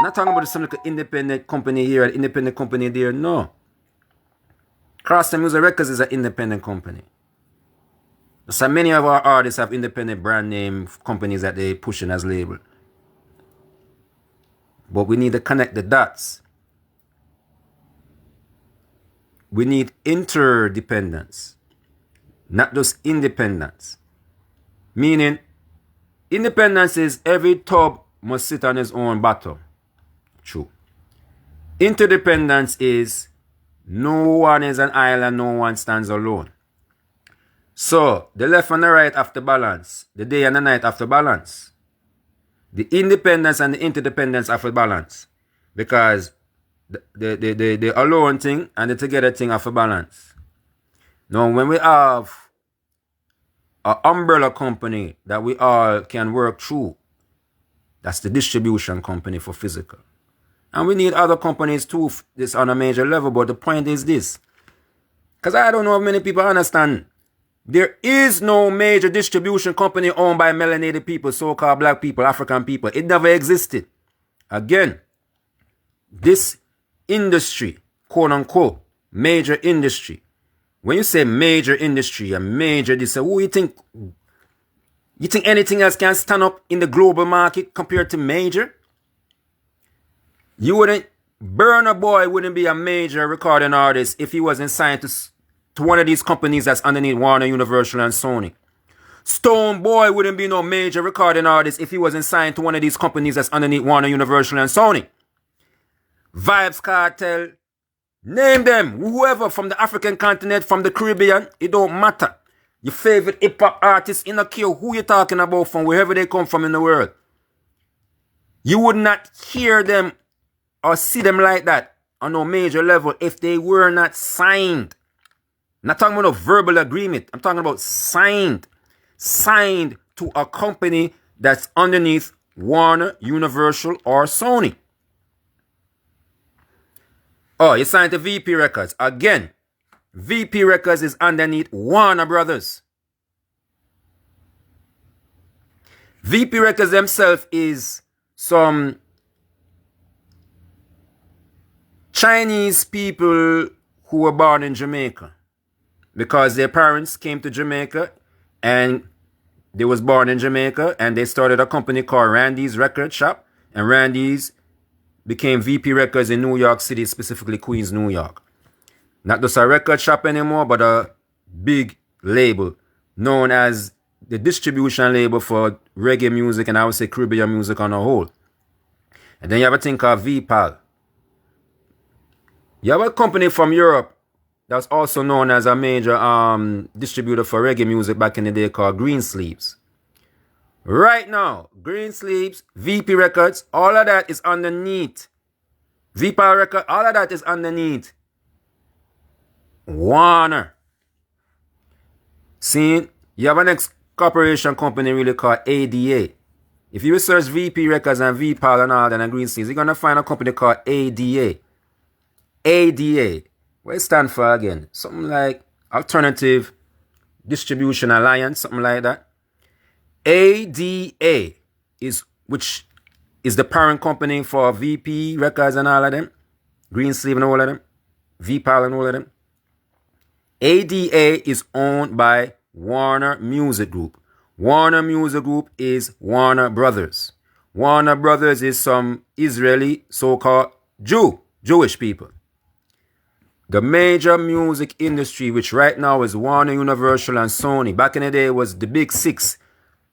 Not talking about some little independent company here, an independent company there. No. KaRasta Music Records is an independent company. So many of our artists have independent brand name companies that they pushing as label. But we need to connect the dots. We need interdependence, not just independence. Meaning, independence is every tub must sit on his own bottom. True. Interdependence is no one is an island, no one stands alone. So, the left and the right have to balance. The day and the night have to balance. The independence and the interdependence have to balance. Because the alone thing and the together thing have to balance. Now, when we have an umbrella company that we all can work through, that's the distribution company for physical. And we need other companies too, this on a major level. But the point is this. Because I don't know if many people understand. There is no major distribution company owned by melanated people, so-called black people, African people. It never existed. Again, this industry, quote unquote, major industry. When you say major industry, a major this, who you think? You think anything else can stand up in the global market compared to major? You wouldn't, Burna Boy wouldn't be a major recording artist if he wasn't signed to one of these companies that's underneath Warner, Universal, and Sony. Stone Boy wouldn't be no major recording artist if he wasn't signed to one of these companies that's underneath Warner, Universal, and Sony. Vybz Kartel, name them, whoever from the African continent, from the Caribbean, it don't matter. Your favorite hip-hop artist, in a care who you're talking about from wherever they come from in the world. You would not hear them or see them like that on no major level if they were not signed. I'm not talking about a verbal agreement. I'm talking about signed. Signed to a company that's underneath Warner, Universal, or Sony. Oh, you signed to VP Records. Again, VP Records is underneath Warner Brothers. VP Records themselves is some Chinese people who were born in Jamaica. Because their parents came to Jamaica and they was born in Jamaica and they started a company called Randy's Record Shop. And Randy's became VP Records in New York City, specifically Queens, New York. Not just a record shop anymore, but a big label known as the distribution label for reggae music and I would say Caribbean music on a whole. And then you have a thing called VPAL. You have a company from Europe that's also known as a major distributor for reggae music back in the day called Greensleeves. Right now, Greensleeves, VP Records, all of that is underneath. VPAL Records, all of that is underneath Warner. See, you have an ex-corporation company really called ADA. If you search VP Records and VPAL and all that and Greensleeves, you're going to find a company called ADA. ADA. What it stand for again? Something like Alternative Distribution Alliance, something like that. ADA is which is the parent company for VP Records and all of them. Greensleeve and all of them. V-Pal and all of them. ADA is owned by Warner Music Group. Warner Music Group is Warner Brothers. Warner Brothers is some Israeli so-called Jewish people. The major music industry, which right now is Warner, Universal, and Sony. Back in the day, it was the big six.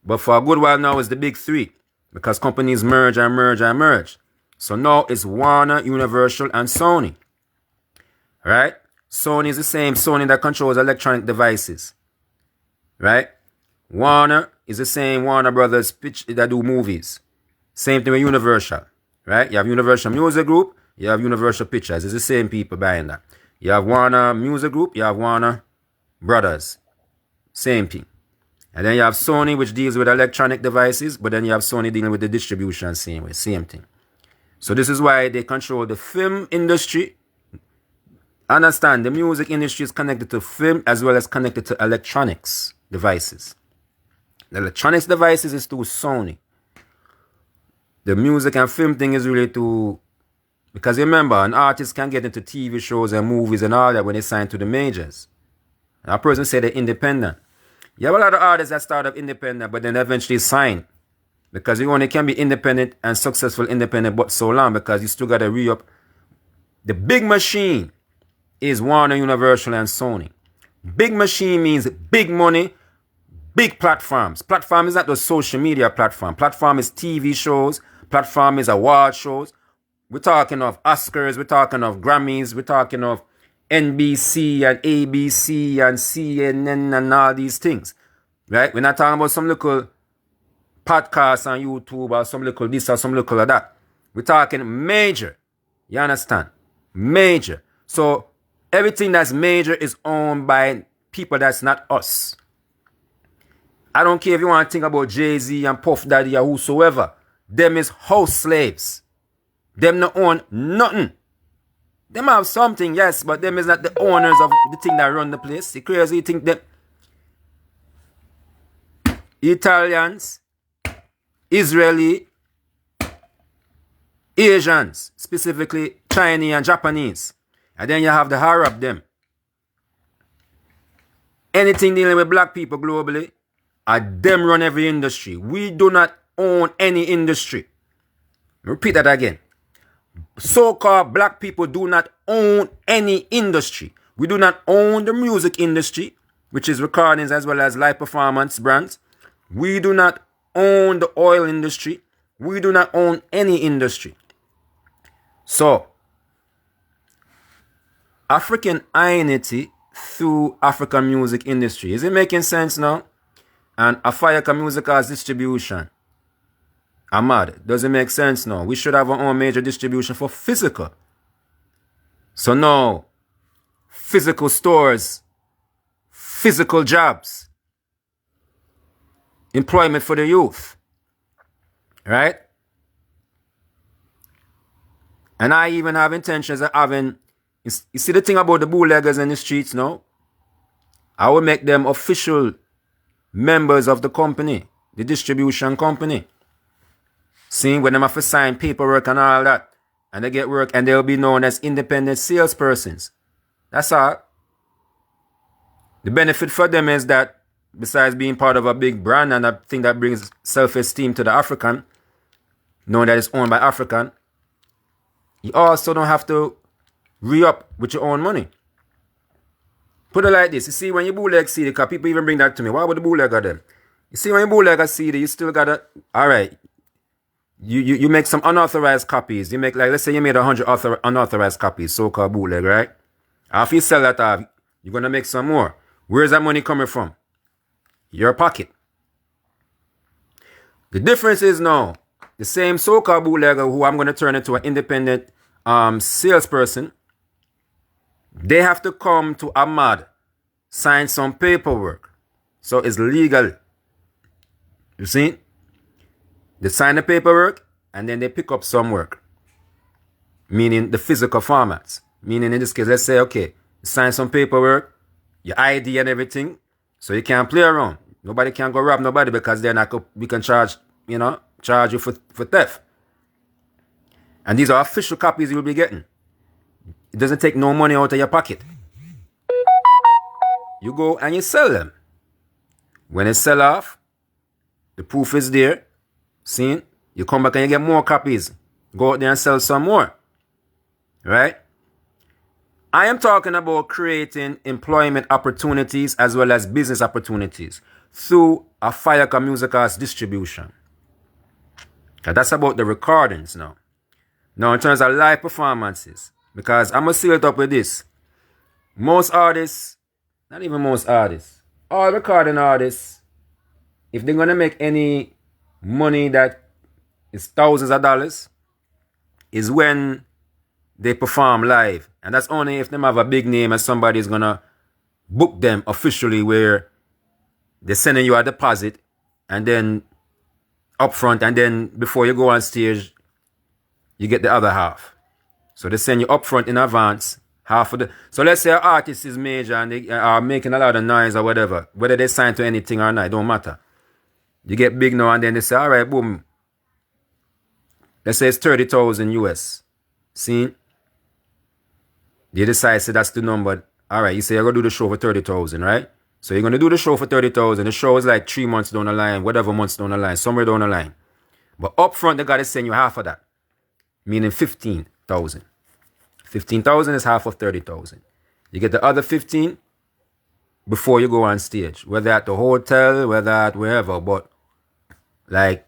But for a good while now, it's the big three. Because companies merge and merge and merge. So now it's Warner, Universal, and Sony. Right? Sony is the same Sony that controls electronic devices. Right? Warner is the same Warner Brothers that do movies. Same thing with Universal. Right? You have Universal Music Group. You have Universal Pictures. It's the same people buying that. You have Warner Music Group. You have Warner Brothers. Same thing. And then you have Sony, which deals with electronic devices. But then you have Sony dealing with the distribution same way. Same thing. So this is why they control the film industry. Understand, the music industry is connected to film as well as connected to electronics devices. The electronics devices is through Sony. The music and film thing is really to... Because remember, an artist can get into TV shows and movies and all that when they sign to the majors. And a person say they're independent. You have a lot of artists that start up independent but then eventually sign. Because you only can be independent and successful independent but so long because you still got to re-up. The big machine is Warner, Universal, and Sony. Big machine means big money, big platforms. Platform is not the social media platform. Platform is TV shows. Platform is award shows. We're talking of Oscars. We're talking of Grammys. We're talking of NBC and ABC and CNN and all these things. Right? We're not talking about some little podcast on YouTube or some little this or some little of that. We're talking major. You understand? Major. So everything that's major is owned by people that's not us. I don't care if you want to think about Jay-Z and Puff Daddy or whosoever. Them is house slaves. Them not own nothing. Them have something, yes, but them is not the owners of the thing that run the place. You crazy? You think them Italians, Israeli, Asians, specifically Chinese and Japanese. And then you have the Arab them. Anything dealing with black people globally, them run every industry. We do not own any industry. Repeat that again. So-called black people do not own any industry. We do not own the music industry, which is recordings as well as live performance brands. We do not own the oil industry. We do not own any industry. So, African Inity through African Music Industry. Is it making sense now? And Ahfyahkah Music as distribution. Ahmad, does it make sense now? We should have our own major distribution for physical. So now, physical stores, physical jobs, employment for the youth. Right? And I even have intentions of having, you see the thing about the bootleggers in the streets now? I will make them official members of the company, the distribution company. See, when they have to sign paperwork and all that, and they get work, and they'll be known as independent salespersons. That's all. The benefit for them is that, besides being part of a big brand and a thing that brings self-esteem to the African, knowing that it's owned by African, you also don't have to re-up with your own money. Put it like this. You see, when you bootleg CD, because people even bring that to me. Why would the bootlegger them? You see, when you bootleg a CD, you still got to... All right. You make some unauthorized copies. You make, like, let's say you made 100 unauthorized copies, so-called bootleg, right? After you sell that off, you're going to make some more. Where's that money coming from? Your pocket. The difference is now, the same so-called bootlegger who I'm going to turn into an independent salesperson, they have to come to Ahmad, sign some paperwork. So it's legal. You see? They sign the paperwork and then they pick up some work. Meaning the physical formats. Meaning in this case, let's say, okay, sign some paperwork, your ID and everything, so you can't play around. Nobody can go rob nobody because then we can charge you for theft. And these are official copies you'll be getting. It doesn't take no money out of your pocket. You go and you sell them. When they sell off, the proof is there. See? You come back and you get more copies. Go out there and sell some more. Right? I am talking about creating employment opportunities as well as business opportunities through Ahfyahkah music arts distribution. That's about the recordings now. Now in terms of live performances, because I'm going to seal it up with this. Most artists, not even most artists, all recording artists, if they're going to make any money that is thousands of dollars, is when they perform live. And that's only if they have a big name and somebody is going to book them officially, where they're sending you a deposit and then upfront, and then before you go on stage, you get the other half. So they send you upfront in advance, half of the... So let's say an artist is major and they are making a lot of noise or whatever, whether they sign to anything or not, it don't matter. You get big now and then they say, all right, boom. Let's say it's 30,000 US. See? You decide, say that's the number. All right, you say you're going to do the show for 30,000, right? So you're going to do the show for 30,000. The show is like 3 months down the line, whatever months down the line, somewhere down the line. But up front, they got to send you half of that, meaning 15,000. 15,000 is half of 30,000. You get the other 15 before you go on stage, whether at the hotel, whether at wherever. But like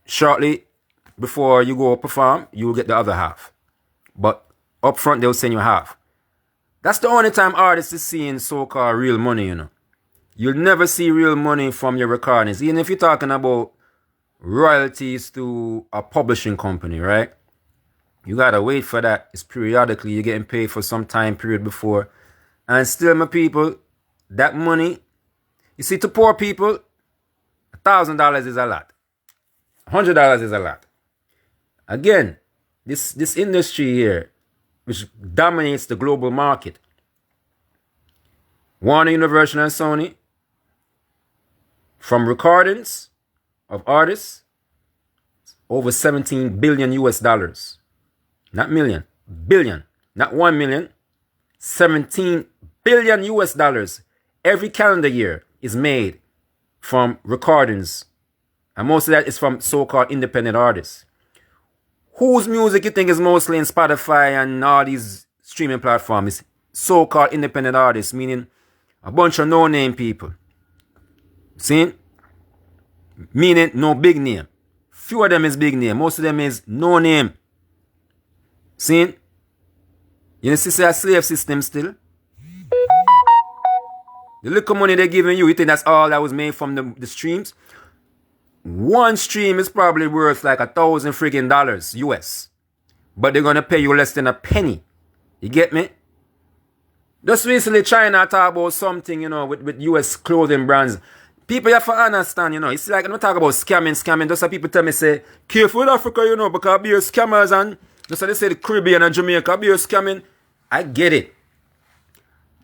shortly before you go perform, you will get the other half. But up front, they'll send you half. That's the only time artists is seeing so-called real money, you know. You'll never see real money from your recordings, even if you're talking about royalties to a publishing company, right? You gotta wait for that. It's periodically. You're getting paid for some time period before. And still, my people, that money, you see, to poor people, $1,000 is a lot. $100 is a lot. Again, this industry here, which dominates the global market, Warner, Universal, and Sony, from recordings of artists, over 17 billion US dollars. Not million, billion. Not 1 million. 17 billion US dollars every calendar year is made from recordings. And most of that is from so-called independent artists. Whose music you think is mostly in Spotify and all these streaming platforms? So-called independent artists, meaning a bunch of no-name people. See? Meaning no big name. Few of them is big name. Most of them is no name. See? You see a slave system still? The little money they're giving you, you think that's all that was made from the streams? One stream is probably worth like $1,000 US. But they're going to pay you less than a penny. You get me? Just recently, China talked about something, you know, with US clothing brands. People have to understand, you know. It's like, I'm not talking about scamming. Just some people tell me, say, careful with Africa, you know, because be scammers, and just like they say the Caribbean and Jamaica, be scamming. I get it.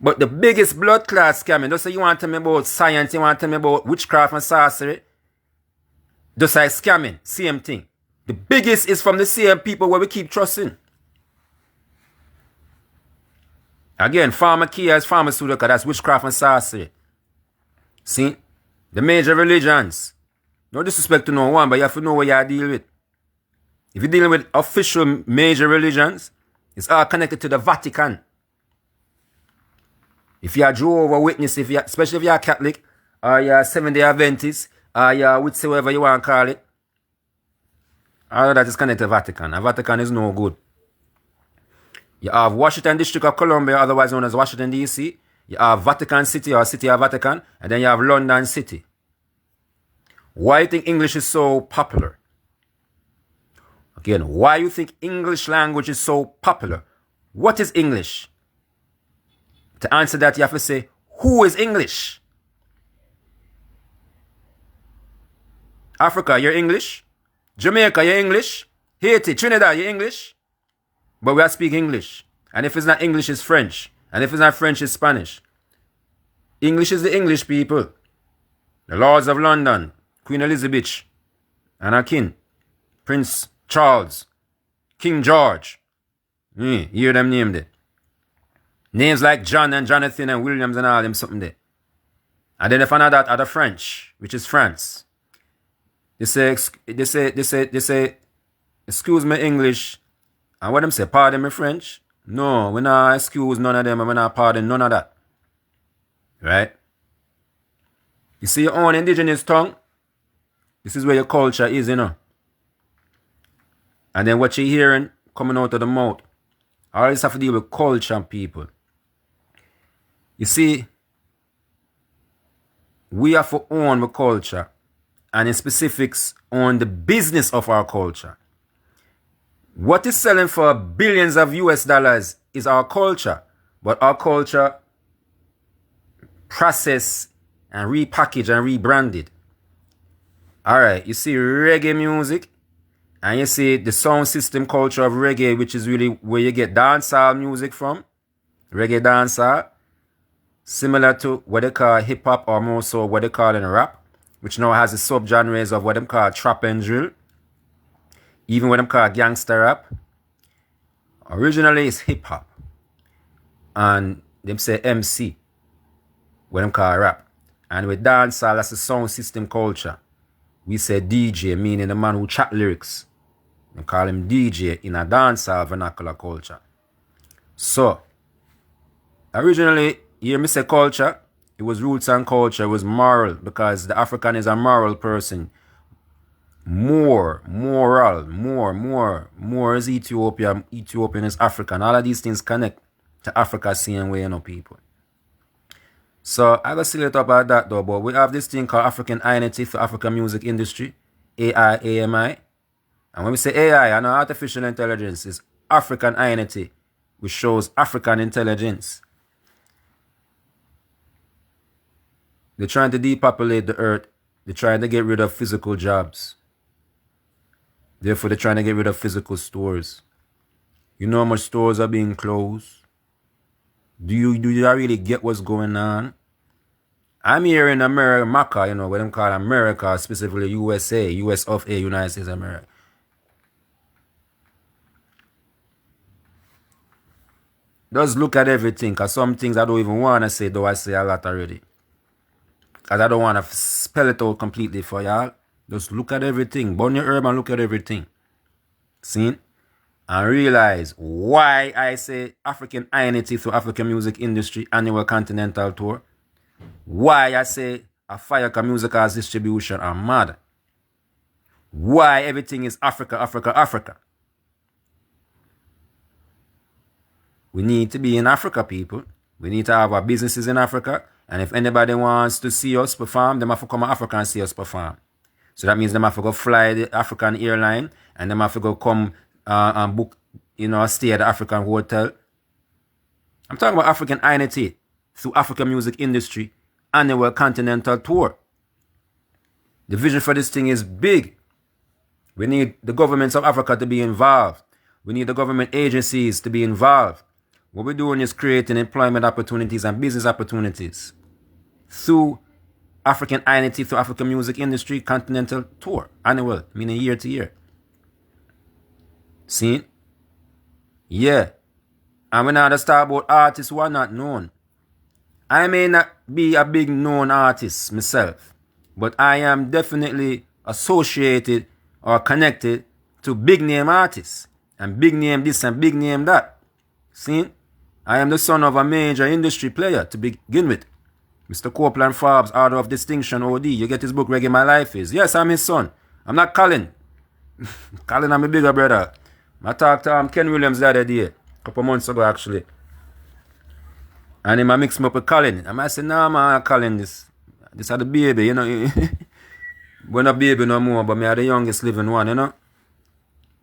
But the biggest blood clot scamming, just say you want to tell me about science, you want to tell me about witchcraft and sorcery. Just like scamming, same thing. The biggest is from the same people where we keep trusting. Again, pharmacia is pharmaceutical, that's witchcraft and sorcery. See? The major religions. No disrespect to no one, but you have to know what you deal with. If you're dealing with official major religions, it's all connected to the Vatican. If you're a Jehovah's Witness, especially if you're a Catholic, or you're a Seventh-day Adventist, or you're whatsoever you want to call it, all of that is connected to the Vatican. The Vatican is no good. You have Washington District of Columbia, otherwise known as Washington, D.C. You have Vatican City or City of Vatican. And then you have London City. Why do you think English is so popular? Again, why do you think English language is so popular? What is English? To answer that, you have to say, who is English? Africa, you're English. Jamaica, you're English. Haiti, Trinidad, you're English. But we are speaking English. And if it's not English, it's French. And if it's not French, it's Spanish. English is the English people. The Lords of London, Queen Elizabeth, and her king, Prince Charles, King George. You hear them name there. Names like John and Jonathan and Williams and all them something there. And then they find out that other French, which is France. They say, excuse me English. And what them say, pardon me French? No, we not excuse none of them and we not pardon none of that. Right? You see your own indigenous tongue? This is where your culture is, you know. And then what you're hearing coming out of the mouth. All this have to deal with culture and people. You see, we have to own the culture and in specifics on the business of our culture. What is selling for billions of US dollars is our culture, but our culture processed and repackaged and rebranded. Alright, you see reggae music and you see the sound system culture of reggae, which is really where you get dancehall music from. Reggae dancehall. Similar to what they call hip-hop or more so what they call in rap, which now has the subgenres of what they call trap and drill. Even what they call gangster rap. Originally it's hip-hop. And them say MC, what they call rap. And with dancehall, that's the sound system culture. We say DJ, meaning the man who chat lyrics. We call him DJ in a dancehall vernacular culture. So, originally, you hear me say culture, it was roots and culture, it was moral, because the African is a moral person. More is Ethiopia, Ethiopian is African. All of these things connect to Africa same way, you know, people. So, I got to seal it up about that though, but we have this thing called African Inity for African Music Industry, A.I.A.M.I. And when we say AI, I know artificial intelligence is African Inity, which shows African intelligence. They're trying to depopulate the earth. They're trying to get rid of physical jobs. Therefore, they're trying to get rid of physical stores. You know how much stores are being closed? Do you really get what's going on? I'm here in America, you know, what them call America, specifically USA, US of A, United States of America. Just look at everything, because some things I don't even want to say, though I say a lot already. Because I don't want to spell it out completely for y'all. Just look at everything. Burn your herb and look at everything. See? And realize why I say African Inity through African Music Industry Annual Continental Tour. Why I say Ahfyahkah Music Arts Distribution are mad. Why everything is Africa, Africa, Africa. We need to be in Africa, people. We need to have our businesses in Africa. And if anybody wants to see us perform, they have to come to Africa and see us perform. So that means they have to go fly the African airline and they have to go come and book, you know, stay at the African hotel. I'm talking about African Inity through African Music Industry Annual Continental Tour. The vision for this thing is big. We need the governments of Africa to be involved. We need the government agencies to be involved. What we're doing is creating employment opportunities and business opportunities through African Inity through African Music Industry Continental Tour. Annual, meaning year to year. See? Yeah. And we now start about artists who are not known. I may not be a big known artist myself, but I am definitely associated or connected to big name artists. And big name this and big name that. See? I am the son of a major industry player to begin with. Mr. Copeland Forbes, Order of Distinction, OD. You get his book, Reggae My Life Is. Yes, I'm his son. I'm not Colin. Colin, I'm a bigger brother. I talked to Ken Williams the other day, a couple months ago actually. And him I mix me up with Colin. And I said, nah man, Colin, this is the baby, you know. We're not baby no more, but me are the youngest living one, you know.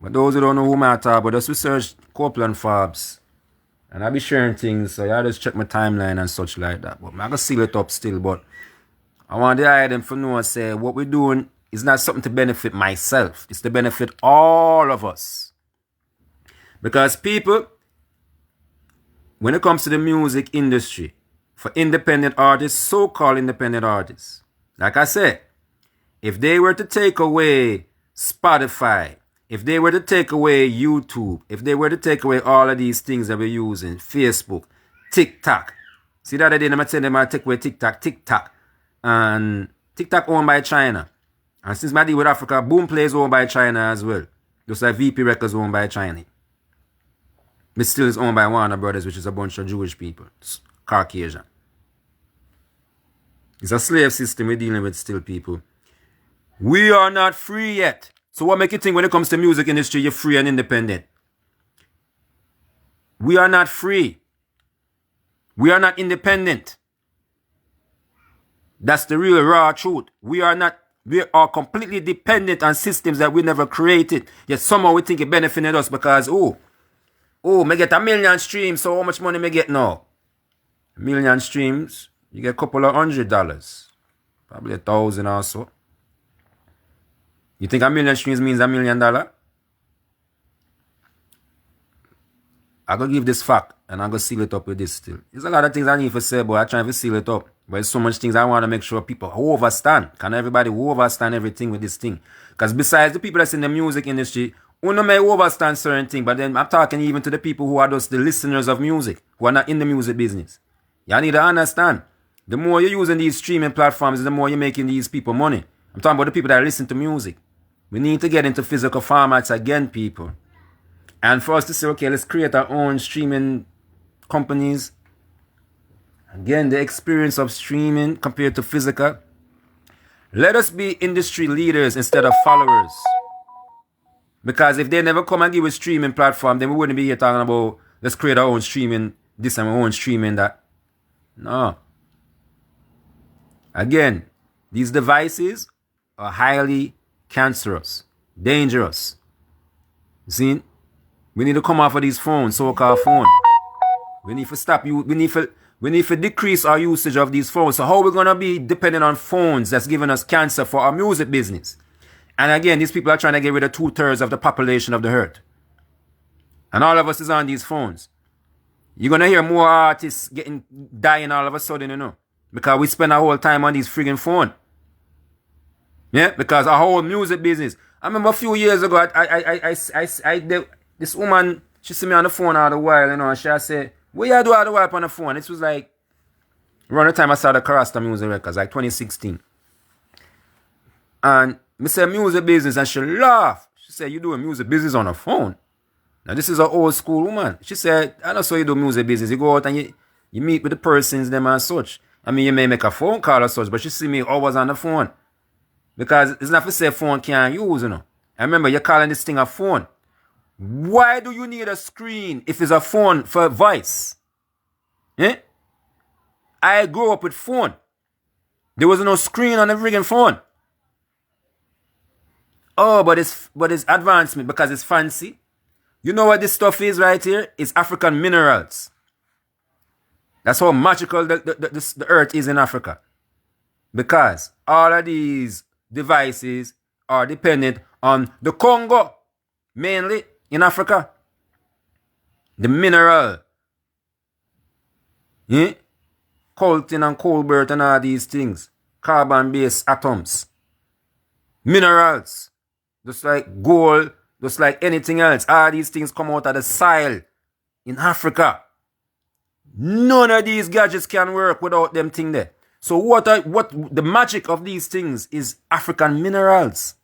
But those who don't know who I talk about, just research Copeland Forbes. And I be sharing things, so y'all just check my timeline and such like that. But I'm going to seal it up still, but I want the item for know and say what we're doing is not something to benefit myself. It's to benefit all of us. Because people, when it comes to the music industry, for independent artists, so-called independent artists, like I said, if they were to take away Spotify, If they were to take away YouTube, if they were to take away all of these things that we're using, Facebook, TikTok. See, the other day, I'm telling them I take away TikTok. And TikTok owned by China. And since my deal with Africa, Boomplay is owned by China as well. Just like VP Records owned by China. But still is owned by Warner Brothers, which is a bunch of Jewish people. Caucasian. It's a slave system we're dealing with still, people. We are not free yet. So what make you think when it comes to music industry, you're free and independent? We are not free. We are not independent. That's the real raw truth. We are completely dependent on systems that we never created. Yet somehow we think it benefited us because, me get 1 million streams, so how much money me get now? 1 million streams, you get a couple of $100. Probably 1,000 or so. You think 1 million streams means $1 million? I'm going to give this fact and I'm going to seal it up with this still. There's a lot of things I need to say, but I'm trying to seal it up. But there's so much things I want to make sure people overstand. Can everybody overstand everything with this thing? Because besides the people that's in the music industry, who may overstand certain things, but then I'm talking even to the people who are just the listeners of music, who are not in the music business. Y'all need to understand. The more you're using these streaming platforms, the more you're making these people money. I'm talking about the people that listen to music. We need to get into physical formats again, people. And for us to say, okay, let's create our own streaming companies. Again, the experience of streaming compared to physical. Let us be industry leaders instead of followers. Because if they never come and give a streaming platform, then we wouldn't be here talking about, let's create our own streaming, this and our own streaming that. No. Again, these devices are highly cancerous, dangerous. See? We need to come off of these phones, so-called phone. We need to stop you. We need to decrease our usage of these phones. So how are we gonna be dependent on phones that's giving us cancer for our music business? And again, these people are trying to get rid of 2/3 of the population of the earth. And all of us is on these phones. You're gonna hear more artists dying all of a sudden, you know. Because we spend our whole time on these friggin' phone. Yeah, because our whole music business. I remember a few years ago, this woman, she see me on the phone all the while, you know, and she said, what you do all the while on the phone? This was like around the time I saw the KaRasta music records, like 2016. And I said, music business, and she laughed. She said, you doing music business on a phone? Now, this is an old school woman. She said, I know so you do music business. You go out and you meet with the persons, them and such. I mean, you may make a phone call or such, but she see me always on the phone. Because it's not for say phone can't use, you know. I remember you're calling this thing a phone. Why do you need a screen if it's a phone for voice? Eh? I grew up with phone. There was no screen on the friggin' phone. Oh, but it's advancement because it's fancy. You know what this stuff is right here? It's African minerals. That's how magical the earth is in Africa. Because all of these devices are dependent on the Congo, mainly in Africa. The mineral. Yeah? Coltan and cobalt and all these things. Carbon-based atoms. Minerals. Just like gold, just like anything else. All these things come out of the soil in Africa. None of these gadgets can work without them things there. So what the magic of these things is African minerals.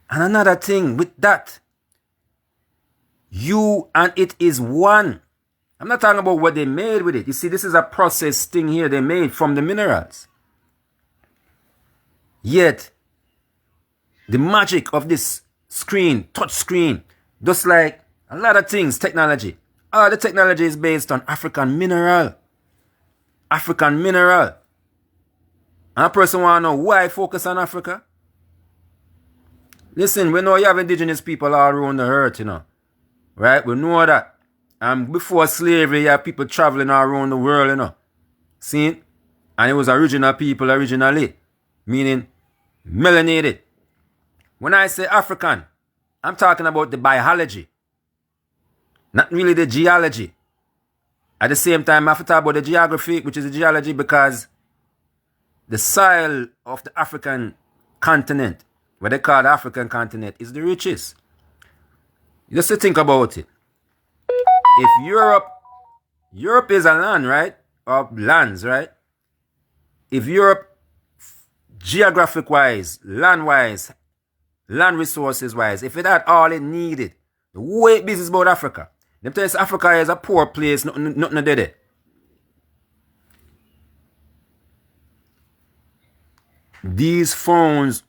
And another thing with that, you and it is one. I'm not talking about what they made with it. You see, this is a processed thing here they made from the minerals. Yet, the magic of this screen, touch screen, just like a lot of things, technology. All the technology is based on African mineral. African mineral. And a person want to know why I focus on Africa? Listen, we know you have indigenous people all around the earth, you know. Right? We know that. And before slavery, you have people traveling all around the world, you know. See? And it was original people originally. Meaning, melanated. When I say African, I'm talking about the biology. Not really the geology. At the same time, I have to talk about the geography, which is the geology, because the soil of the African continent what they call the African continent, is the richest. Just to think about it. If Europe is a land, right? Or lands, right? If Europe, geographic-wise, land-wise, land resources-wise, if it had all it needed, the way business about Africa, them tell us Africa is a poor place, nothing to do there. These phones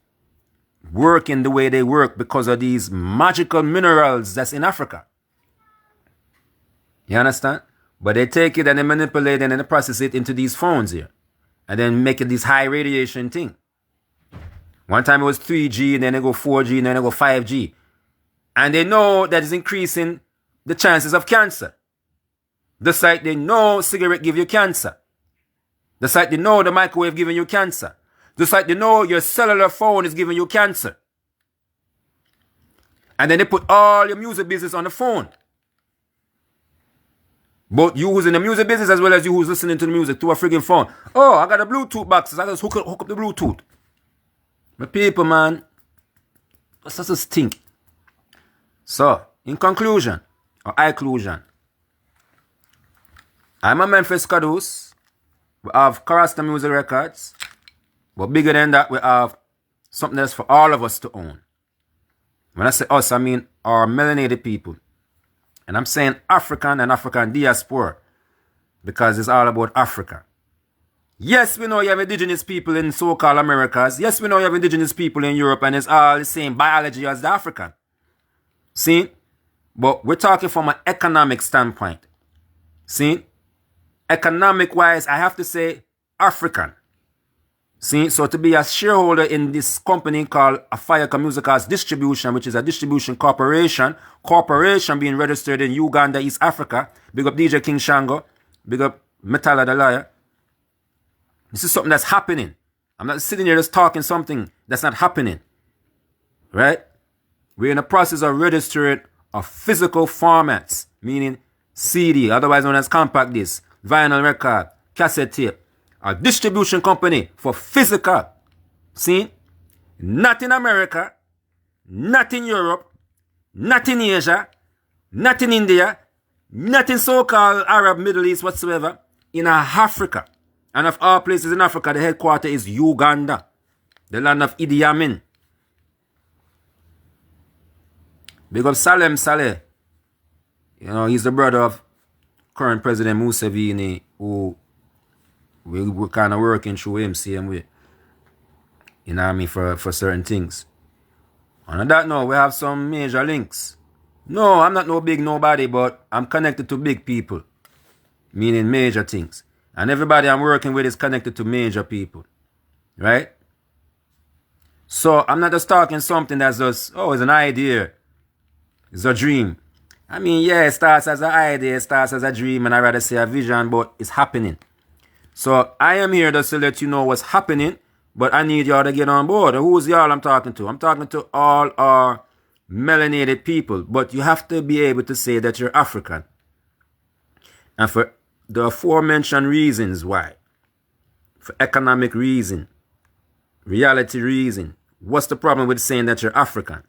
work in the way they work because of these magical minerals that's in Africa. You understand? But they take it and they manipulate it and they process it into these phones here. And then make it this high radiation thing. One time it was 3G, and then they go 4G, and then they go 5G. And they know that it's increasing the chances of cancer. Just like they know cigarette give you cancer. Just like they know the microwave giving you cancer. Just like they know your cellular phone is giving you cancer. And then they put all your music business on the phone. Both you who's in the music business as well as you who's listening to the music through a friggin' phone. Oh, I got a Bluetooth box. So I just hook up the Bluetooth. But people, man, what's that stink? So, in conclusion, or conclusion, I'm Imänefese Qaduse. We have KaRasta Music Records. But bigger than that, we have something else for all of us to own. When I say us, I mean our melanated people. And I'm saying African and African diaspora because it's all about Africa. Yes, we know you have indigenous people in so-called Americas. Yes, we know you have indigenous people in Europe, and it's all the same biology as the African. See? But we're talking from an economic standpoint. See? Economic-wise, I have to say African. See? So to be a shareholder in this company called Ahfyahkah Music Distribution, which is a distribution corporation being registered in Uganda, East Africa. Big up DJ King Shango. Big up Metalla the Liar. This is something that's happening. I'm not sitting here just talking something that's not happening. Right? We're in the process of registering of physical formats, meaning CD, otherwise known as compact disc, vinyl record, cassette tape. A distribution company for physical. See? Not in America, not in Europe, not in Asia, not in India, not in so-called Arab Middle East whatsoever, in Africa. And of all places in Africa, the headquarters is Uganda, the land of Idi Amin. Big up Salem Saleh. You know, he's the brother of current President Museveni, who we're kind of working through him same way. You know what I mean? For certain things. And on that note, we have some major links. No, I'm not no big nobody, but I'm connected to big people. Meaning major things. And everybody I'm working with is connected to major people. Right? So I'm not just talking something that's just, oh, it's an idea. It's a dream. I mean, yeah, it starts as an idea, it starts as a dream, and I rather say a vision, but it's happening. So I am here just to let you know what's happening, but I need y'all to get on board. And who's y'all I'm talking to? I'm talking to all our melanated people, but you have to be able to say that you're African. And for the aforementioned reasons why, for economic reason, reality reason, what's the problem with saying that you're African?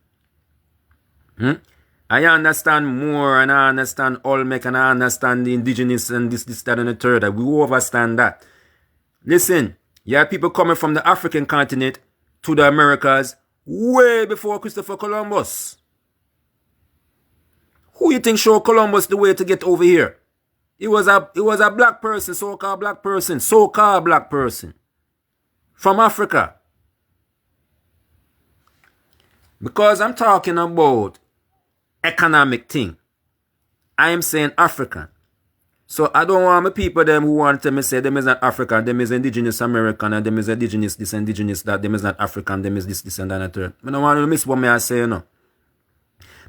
I understand more, and I understand Olmec, and I understand the indigenous and this, that, and the third. We overstand that. Listen, you have people coming from the African continent to the Americas way before Christopher Columbus. Who you think showed Columbus the way to get over here? It was a black person, so-called black person from Africa. Because I'm talking about economic thing. I am saying African. So I don't want my people them who want to say them is not African, them is indigenous American, and them is indigenous this, indigenous that, them is not African, them is this, and that, and third. I don't want to miss what I say, you know.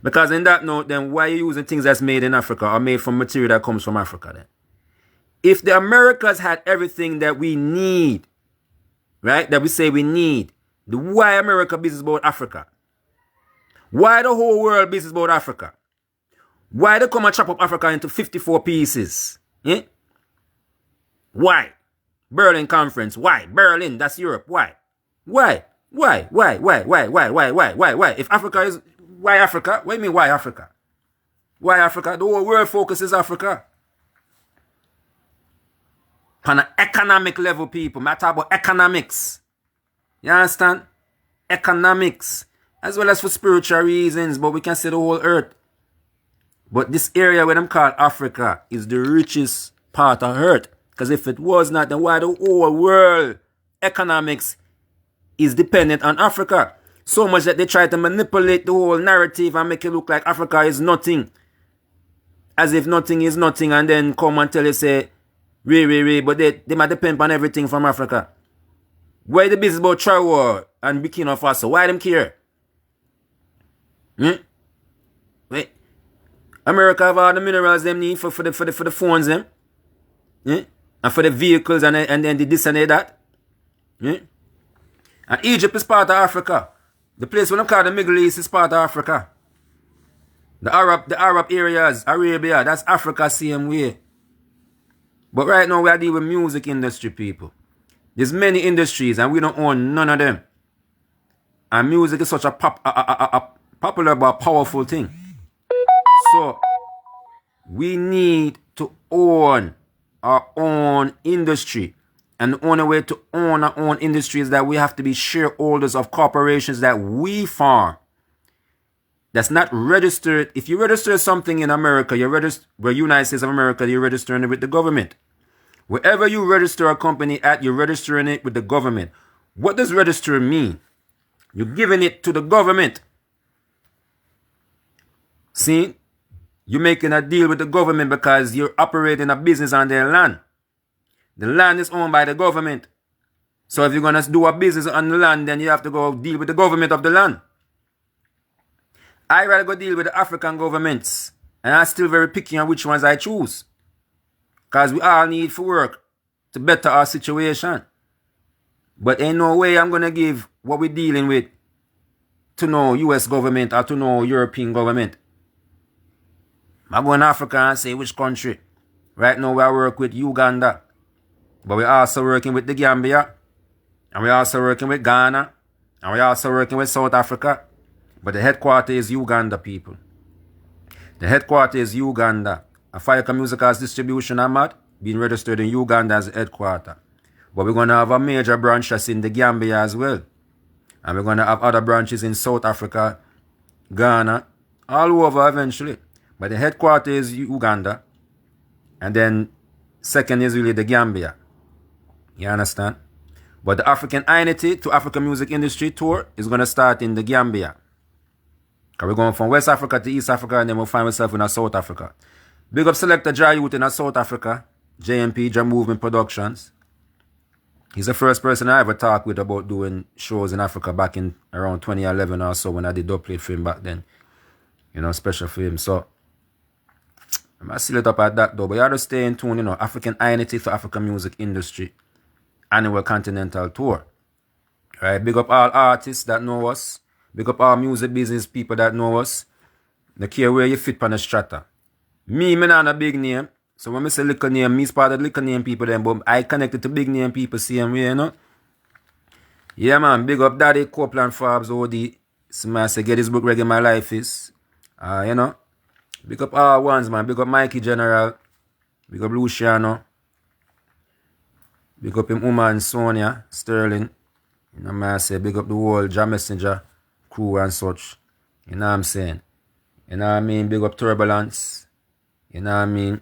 Because in that note, then why are you using things that's made in Africa or made from material that comes from Africa then? If the Americas had everything that we need, right, that we say we need, why America business about Africa? Why the whole world business about Africa? Why they come and chop up Africa into 54 pieces? Eh? Why? Berlin Conference. Why? Berlin, that's Europe. Why? Why? Why? Why? If Africa is... Why Africa? What do you mean, why Africa? Why Africa? The whole world focuses Africa. On an economic level, people. I talk about economics. You understand? Economics. As well as for spiritual reasons, but we can see the whole earth. But this area where them call Africa is the richest part of earth. Because if it was not, then why the whole world economics is dependent on Africa? So much that they try to manipulate the whole narrative and make it look like Africa is nothing. As if nothing is nothing, and then come and tell you, say, but they might depend on everything from Africa. Why the business about Traor and Burkina Faso? Why them care? Wait. America have all the minerals them need for the phones them. And for the vehicles and then the this and that. And Egypt is part of Africa. The place when I call the Middle East is part of Africa. The Arab areas, Arabia, that's Africa same way. But right now we are dealing with music industry, people. There's many industries and we don't own none of them. And music is such a popular but powerful thing. So we need to own our own industry. And the only way to own our own industry is that we have to be shareholders of corporations that we form. That's not registered. If you register something in America, where United States of America, you're registering it with the government. Wherever you register a company at, you're registering it with the government. What does register mean? You're giving it to the government. See? You're making a deal with the government because you're operating a business on their land. The land is owned by the government. So if you're going to do a business on the land, then you have to go deal with the government of the land. I rather go deal with the African governments. And I'm still very picky on which ones I choose. Because we all need for work to better our situation. But ain't no way I'm going to give what we're dealing with to no US government or to no European government. I go in Africa and say which country. Right now we are working with Uganda. But we're also working with the Gambia. And we're also working with Ghana. And we're also working with South Africa. But the headquarters is Uganda, people. The headquarters is Uganda. Ahfyahkah Music Distribution A.I.A.M.I being registered in Uganda as the headquarters. But we're going to have a major branch that's in the Gambia as well. And we're going to have other branches in South Africa, Ghana, all over eventually. But the headquarters is Uganda. And then second is really the Gambia. You understand? But the African Inity to African Music Industry tour is going to start in the Gambia. Because we're going from West Africa to East Africa and then we'll find ourselves in South Africa. Big up Selector Jai Youth in South Africa. JMP, Jam Movement Productions. He's the first person I ever talked with about doing shows in Africa back in around 2011 or so when I did dubplate for him back then. You know, special for him. So, I'm going to seal it up at that though. But you have to stay in tune, you know, African Inity to African Music Industry Annual Continental Tour. Right? Big up all artists that know us. Big up all music business people that know us. No care where you fit on the strata. Me not a big name. So when I say little name, me's part of the little name people then, but I connected to big name people same way, you know. Yeah man, big up Daddy, Copeland, Forbes, OD. Somebody say get his book Reggae My Life Is. You know. Big up all ones man. Big up Mikey General. Big up Luciano. Big up him woman Sonia Sterling. You know what I say? Big up the whole Jam Messenger crew and such. You know what I'm saying? You know what I mean? Big up Turbulence. You know what I mean?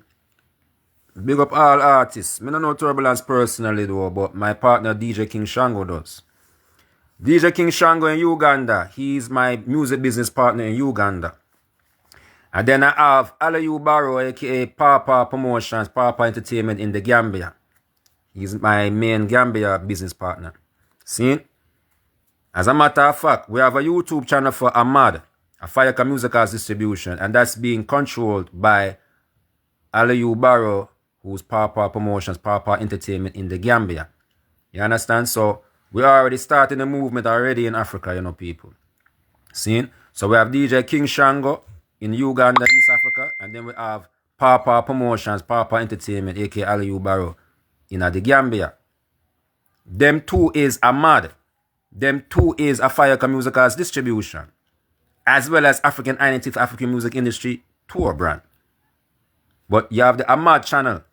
Big up all artists. I don't know Turbulence personally though, but my partner DJ King Shango does. DJ King Shango in Uganda. He's my music business partner in Uganda. And then I have Alayu Barrow, aka Papa Promotions, Papa Entertainment in the Gambia. He's my main Gambia business partner. See? As a matter of fact, we have a YouTube channel for Ahmad, Ahfyahkah Music Distribution, and that's being controlled by Alayu Barrow, who's Papa Promotions, Papa Entertainment in the Gambia. You understand? So we already starting a movement already in Africa, you know, people. See? So we have DJ King Shango in Uganda, East Africa, and then we have Papa Promotions, Papa Entertainment, aka Alayu Barrow, in the Gambia. Them two is Ahmad. Them two is Ahfyahkah Music Arts Distribution, as well as African Inity for African Music Industry tour brand. But you have the Ahmad channel.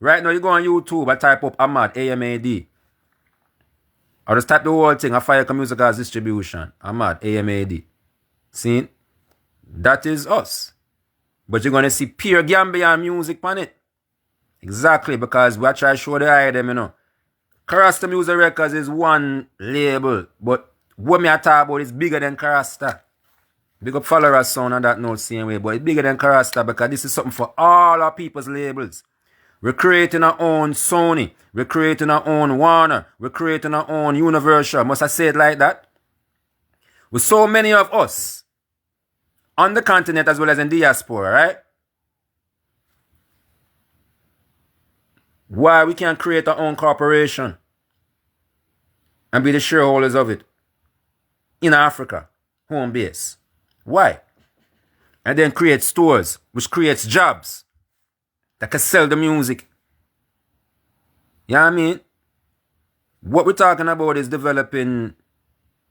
Right now you go on YouTube and type up Ahmad, A-M-A-D. Or just type the whole thing, Ahfyahkah Music Arts Distribution, Ahmad, A-M-A-D. See? That is us. But you're going to see pure Gambian music on it. Exactly, because we are trying to show the eye them, you know. KaRasta Music Records is one label, but what me I talk about is bigger than KaRasta. Big up followers sound on that note same way, but it's bigger than KaRasta because this is something for all our people's labels. We're creating our own Sony. We're creating our own Warner. We're creating our own Universal. Must I say it like that? With so many of us on the continent as well as in diaspora, right? Why we can't create our own corporation and be the shareholders of it in Africa, home base? Why? And then create stores, which creates jobs that can sell the music. You know what I mean? What we're talking about is developing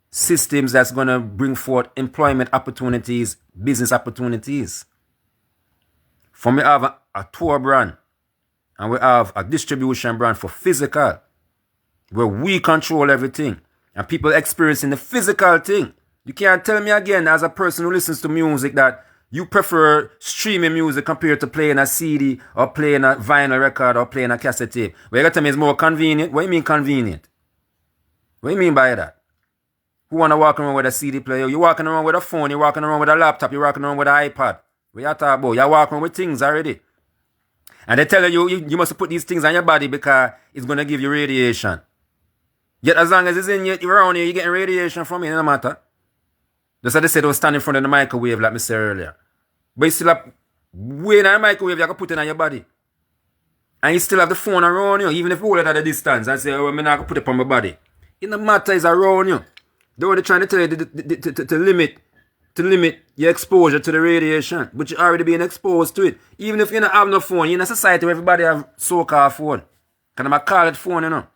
systems that's going to bring forth employment opportunities, business opportunities. For me, I have a tour brand. And we have a distribution brand for physical, where we control everything. And people experiencing the physical thing. You can't tell me again, as a person who listens to music, that you prefer streaming music compared to playing a CD or playing a vinyl record or playing a cassette tape. Well, you got to tell me it's more convenient. What do you mean convenient? What do you mean by that? Who want to walk around with a CD player? You're walking around with a phone. You're walking around with a laptop. You're walking around with an iPad. What you talking about? You're walking around with things already. And they tell you must put these things on your body because it's going to give you radiation. Yet as long as it's in you, around you, you're getting radiation from it, no matter. Just as they said, don't stand in front of the microwave like I said earlier. But you still have, way in the microwave, you can put it on your body. And you still have the phone around you, even if you hold it at a distance and say, oh, I'm not going to put it on my body. It no matter, it's around you. They're only trying to tell you to limit your exposure to the radiation, but you're already being exposed to it. Even if you don't have no phone, you're in a society where everybody have so-called phone. Can I call it phone, you know?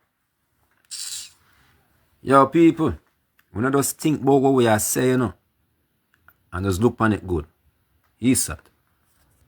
Yo, people, we don't just think about what we are saying, you know, and just look on it good. He said.